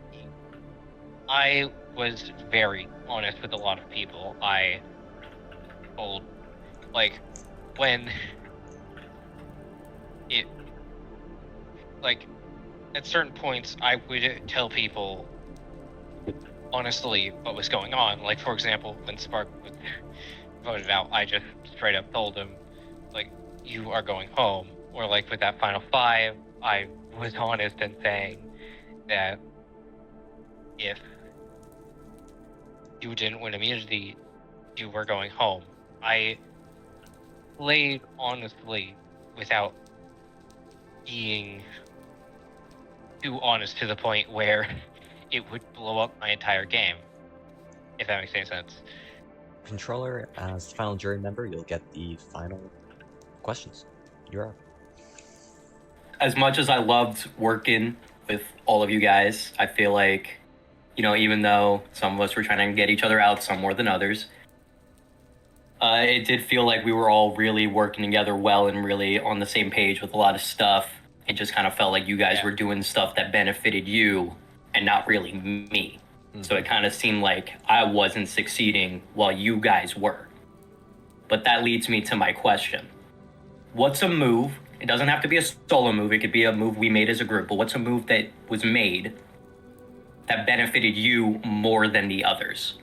I was very honest with a lot of people. I told, when it, at certain points, I would tell people honestly what was going on. For example, when Spark was voted out, I just straight up told him, you are going home. Or with that final 5, I was honest in saying that if you didn't win immunity, you were going home. I played honestly without being too honest to the point where it would blow up my entire game, if that makes any sense. Controller, as the final jury member, you'll get the final questions. You're up. As much as I loved working with all of you guys, I feel like, even though some of us were trying to get each other out, some more than others, it did feel like we were all really working together well and really on the same page with a lot of stuff. It just kind of felt like you guys were doing stuff that benefited you and not really me. Mm-hmm. So it kind of seemed like I wasn't succeeding while you guys were. But that leads me to my question. What's a move? It doesn't have to be a solo move. It could be a move we made as a group. But what's a move that was made that benefited you more than the others?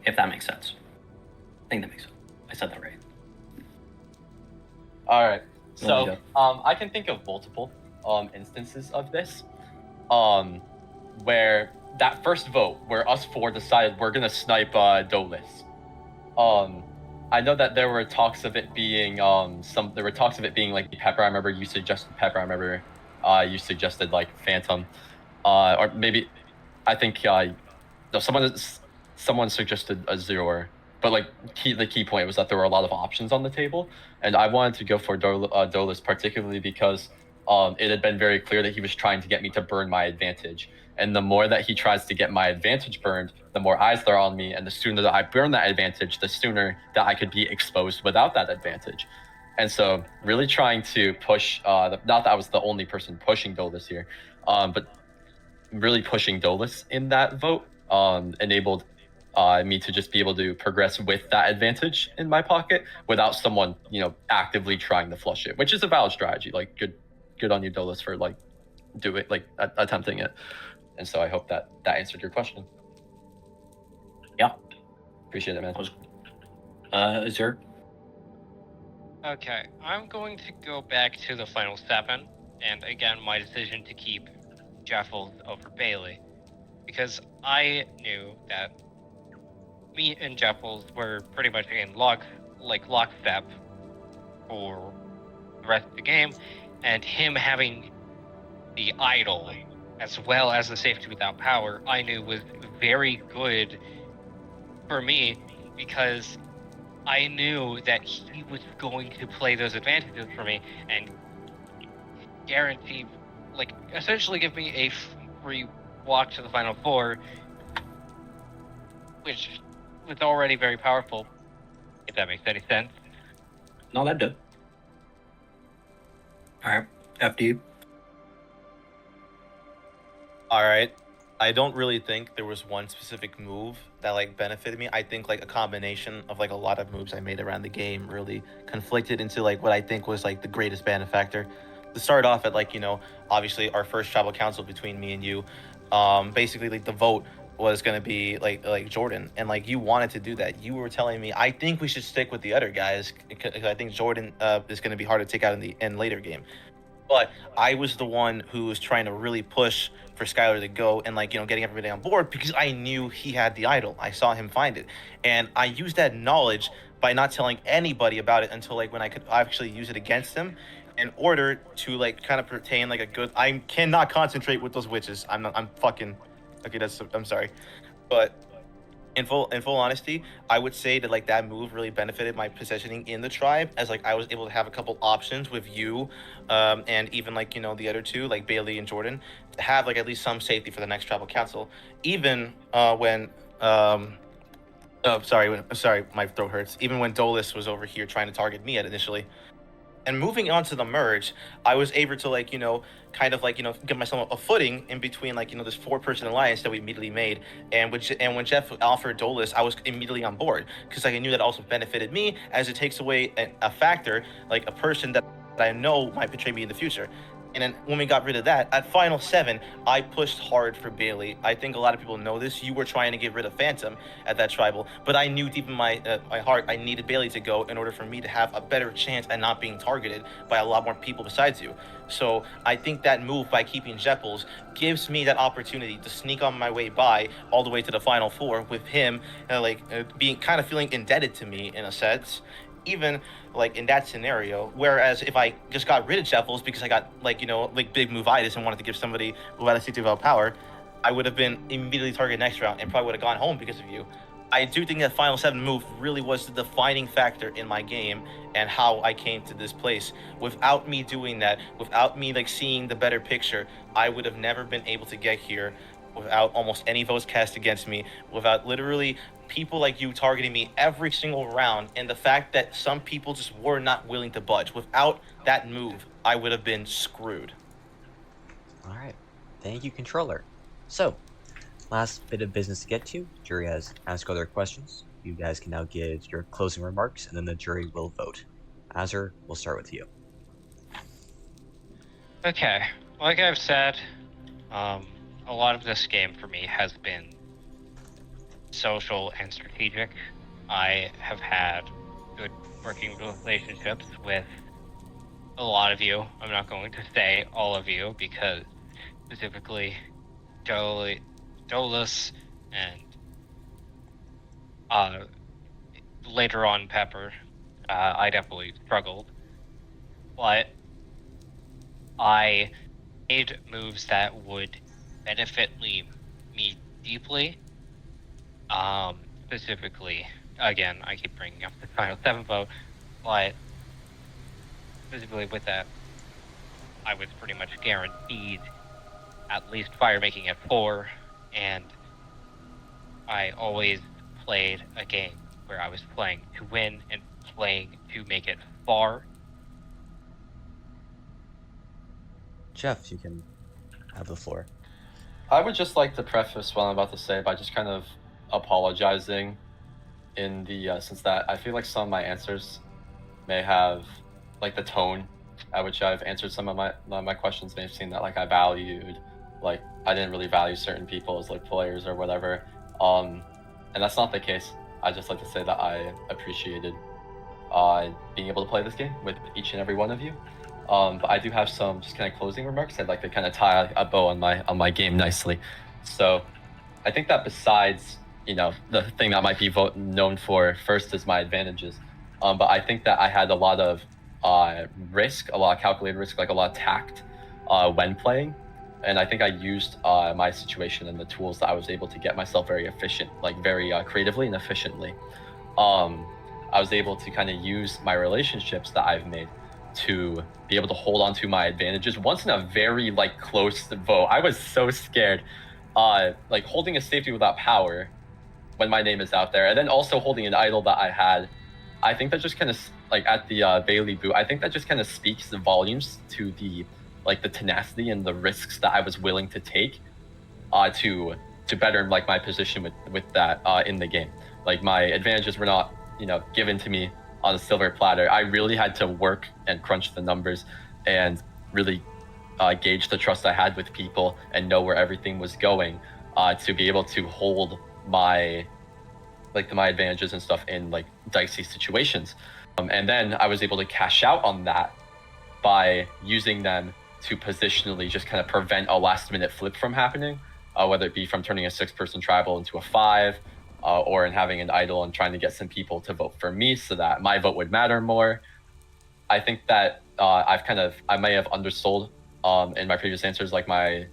If that makes sense. I think that makes sense. I said that right. All right. So I can think of multiple instances of this, where that first vote, where us 4 decided we're gonna snipe Doughless. I know that there were talks of it being Pepper. I remember you suggested Pepper. I remember you suggested Phantom, or maybe I think someone suggested Azure. But the key point was that there were a lot of options on the table, and I wanted to go for Doughless particularly because it had been very clear that he was trying to get me to burn my advantage. And the more that he tries to get my advantage burned, the more eyes there are on me, and the sooner that I burn that advantage, the sooner that I could be exposed without that advantage. And so really trying to push, not that I was the only person pushing Doughless here, but really pushing Doughless in that vote enabled me to just be able to progress with that advantage in my pocket without someone, actively trying to flush it, which is a valid strategy. Like, good on you, Doughless, for attempting it. And so I hope that answered your question. Yeah. Appreciate it, man. Azure? Okay, I'm going to go back to the final 7, and again, my decision to keep Jeffles over Baile, because I knew that me and Jeffles were pretty much in lockstep for the rest of the game, and him having the idol as well as the safety without power, I knew was very good for me, because I knew that he was going to play those advantages for me and guarantee, essentially give me a free walk to the final 4, which was already very powerful, if that makes any sense. No, that does. Alright, after you. Alright. I don't really think there was one specific move that benefited me. I think a combination of a lot of moves I made around the game really conflicted into what I think was the greatest benefactor. To start off at obviously our first tribal council between me and you, basically the vote was going to be Jordan, and you wanted to do that. You were telling me I think we should stick with the other guys because I think Jordan is going to be hard to take out in later game. But I was the one who was trying to really push for Skylar to go and getting everybody on board because I knew he had the idol. I saw him find it, and I used that knowledge by not telling anybody about it until when I could actually use it against him, in order to kind of pertain a good. I cannot concentrate with those witches. I'm fucking okay. I'm sorry, but in full honesty, I would say that that move really benefited my positioning in the tribe, as I was able to have a couple options with you, and even the other two Baile and Jordan, to have at least some safety for the next tribal council, even when sorry, my throat hurts. Even when Doughless was over here trying to target me initially. And moving on to the merge, I was able to kind of give myself a footing in between this 4-person alliance that we immediately made. And when Jeff offered Doughless, I was immediately on board because I knew that also benefited me, as it takes away a factor, a person that I know might betray me in the future. And then when we got rid of that, at Final 7, I pushed hard for Baile. I think a lot of people know this. You were trying to get rid of Phantom at that tribal, but I knew deep in my heart I needed Baile to go in order for me to have a better chance at not being targeted by a lot more people besides you. So I think that move by keeping Jeffles gives me that opportunity to sneak on my way by all the way to the Final 4 with him being kind of feeling indebted to me in a sense. Even in that scenario, whereas if I just got rid of Jeffles because I got big move-itis and wanted to give somebody who had a safety without power, I would have been immediately targeted next round and probably would have gone home because of you. I do think that Final 7 move really was the defining factor in my game and how I came to this place. Without me doing that, without me seeing the better picture, I would have never been able to get here without almost any votes cast against me, without literally people like you targeting me every single round, and the fact that some people just were not willing to budge. Without that move, I would have been screwed. All right. Thank you, Controller. So, last bit of business to get to. Jury has asked all their questions. You guys can now give your closing remarks, and then the jury will vote. Azure, we'll start with you. Okay, like I've said, a lot of this game for me has been social and strategic. I have had good working relationships with a lot of you. I'm not going to say all of you because specifically Doughless and later on Pepper, I definitely struggled. But I made moves that would benefit me deeply. Specifically, again, I keep bringing up the Final 7 vote, but specifically with that, I was pretty much guaranteed at least fire making at 4, and I always played a game where I was playing to win and playing to make it far. Jeff, you can have the floor. I would just like to preface what I'm about to say by just kind of apologizing in the sense that I feel like some of my answers may have, like the tone at which I've answered some of my questions may have seemed that like I didn't really value certain people as like players or whatever. And that's not the case. I just like to say that I appreciated being able to play this game with each and every one of you. But I do have some just kind of closing remarks. I'd like to kind of tie a bow on my game nicely. So I think that besides, you know, the thing that might be known for first is my advantages. But I think that I had a lot of risk, a lot of calculated risk, like a lot of tact when playing. And I think I used my situation and the tools that I was able to get myself very efficient, like very creatively and efficiently. I was able to kind of use my relationships that I've made to be able to hold on to my advantages once in a very like close vote. I was so scared, like holding a safety without power when my name is out there, and then also holding an idol that I had. I think that just kind of like at the Baile boot, I think that just kind of speaks the volumes to the like the tenacity and the risks that I was willing to take to better like my position with that in the game. Like my advantages were not, you know, given to me on a silver platter. I really had to work and crunch the numbers and really gauge the trust I had with people and know where everything was going to be able to hold my advantages and stuff in like dicey situations. And then I was able to cash out on that by using them to positionally just kind of prevent a last minute flip from happening, whether it be from turning a 6-person tribal into a 5, or in having an idol and trying to get some people to vote for me so that my vote would matter more. I think that I may have undersold in my previous answers, like my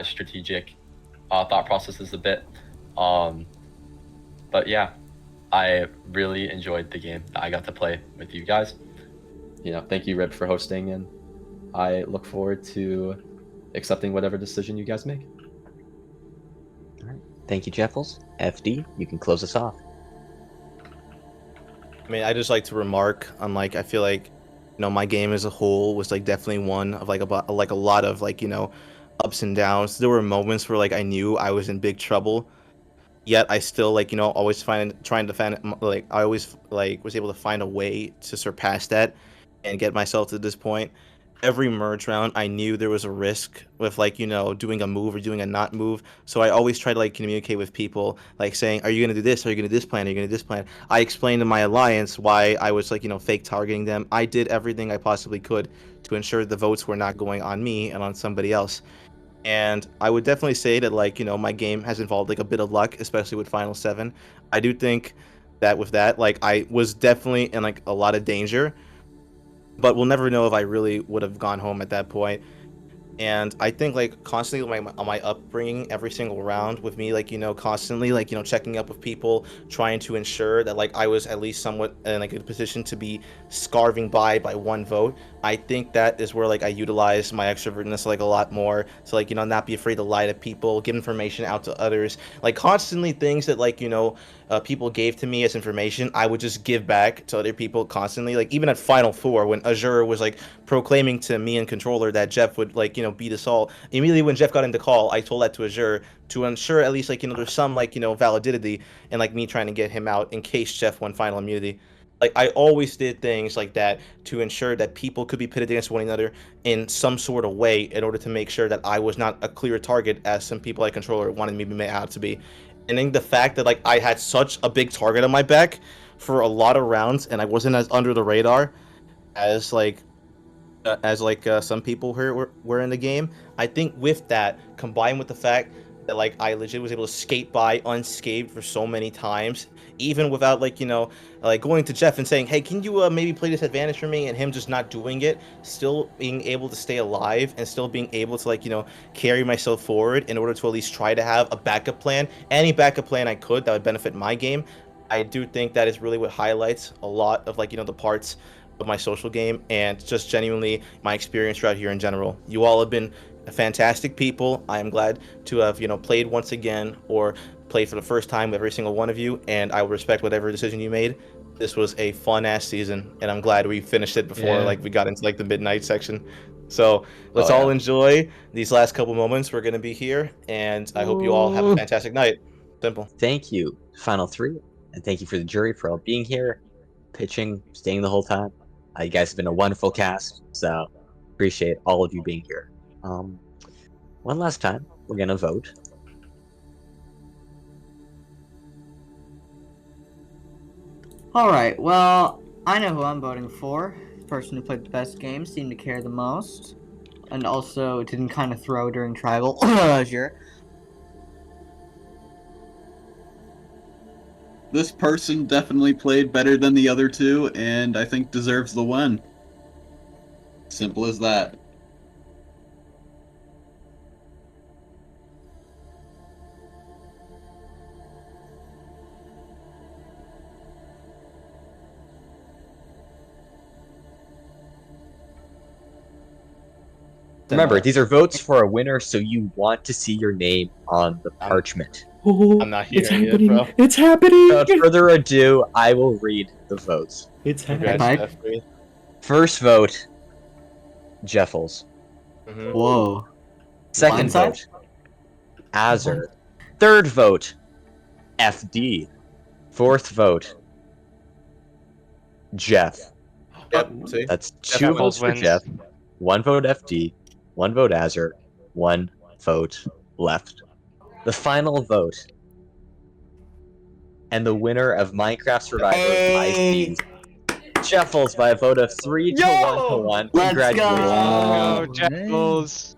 strategic thought processes a bit. But yeah, I really enjoyed the game that I got to play with you guys. You know, thank you, Rib, for hosting, and I look forward to accepting whatever decision you guys make. All right. Thank you, Jeffles. FD, you can close us off. I mean, I just like to remark on like I feel like, you know, my game as a whole was like definitely one of like a lot of like, you know, ups and downs. There were moments where like I knew I was in big trouble, yet I still like, you know, always was able to find a way to surpass that and get myself to this point. Every merge round, I knew there was a risk with like, you know, doing a move or doing a not move. So I always try to like communicate with people, like saying, are you going to do this? Are you going to do this plan? Are you going to do this plan? I explained to my alliance why I was like, you know, fake targeting them. I did everything I possibly could to ensure the votes were not going on me and on somebody else. And I would definitely say that like, you know, my game has involved like a bit of luck, especially with Final 7. I do think that with that, like I was definitely in like a lot of danger. But we'll never know if I really would have gone home at that point. And I think like constantly on my upbringing, every single round with me, like, you know, constantly like, you know, checking up with people, trying to ensure that like I was at least somewhat in like a position to be scarving by one vote. I think that is where like I utilize my extrovertness like a lot more to like, you know, not be afraid to lie to people, give information out to others, like constantly things that like, you know, people gave to me as information, I would just give back to other people constantly. Like even at Final 4, when Azure was like proclaiming to me and Controller that Jeff would like, you know, beat us all, immediately when Jeff got into call, I told that to Azure to ensure at least like, you know, there's some like, you know, validity and like me trying to get him out in case Jeff won final immunity. Like I always did things like that to ensure that people could be pitted against one another in some sort of way in order to make sure that I was not a clear target as some people like Controller wanted me to be out to be. And then the fact that like I had such a big target on my back for a lot of rounds and I wasn't as under the radar as some people were in the game. I think with that, combined with the fact that like I legit was able to skate by unscathed for so many times, even without like, you know, like going to Jeff and saying, hey, can you maybe play this advantage for me, and him just not doing it, still being able to stay alive and still being able to like, you know, carry myself forward in order to at least try to have a backup plan, any backup plan I could that would benefit my game. I do think that is really what highlights a lot of like, you know, the parts of my social game and just genuinely my experience throughout here in general. You all have been fantastic people. I am glad to have, you know, played once again or played for the first time with every single one of you, and I will respect whatever decision you made. This was a fun ass season, and I'm glad we finished it before like we got into like the midnight section. So let's all enjoy these last couple moments we're gonna be here, and I hope you all have a fantastic night. Simple. Thank you, Final Three, and thank you for the jury for all being here, pitching, staying the whole time. You guys have been a wonderful cast, so appreciate all of you being here. One last time, we're gonna vote. Alright, well, I know who I'm voting for. The person who played the best game, seemed to care the most, and also didn't kind of throw during tribal. Azure. This person definitely played better than the other two, and I think deserves the win. Simple as that. Remember, these are votes for a winner, so you want to see your name on the parchment. I'm not hearing it, bro. It's happening! Without further ado, I will read the votes. It's Congrats, happening. Jeffrey. First vote, Jeffles. Mhm. Whoa. Second Blindside? vote, Azure. Third vote, FD. Fourth vote, Jeff. Yep, see? That's Jeff 2 votes for wins. Jeff, 1 vote FD, 1 vote Azure, 1 vote left. The final vote, and the winner of Minecraft Survivor Hey! Jeffles by a vote of 3 to 1 to 1. Let's Congratulations. go! Jeffels.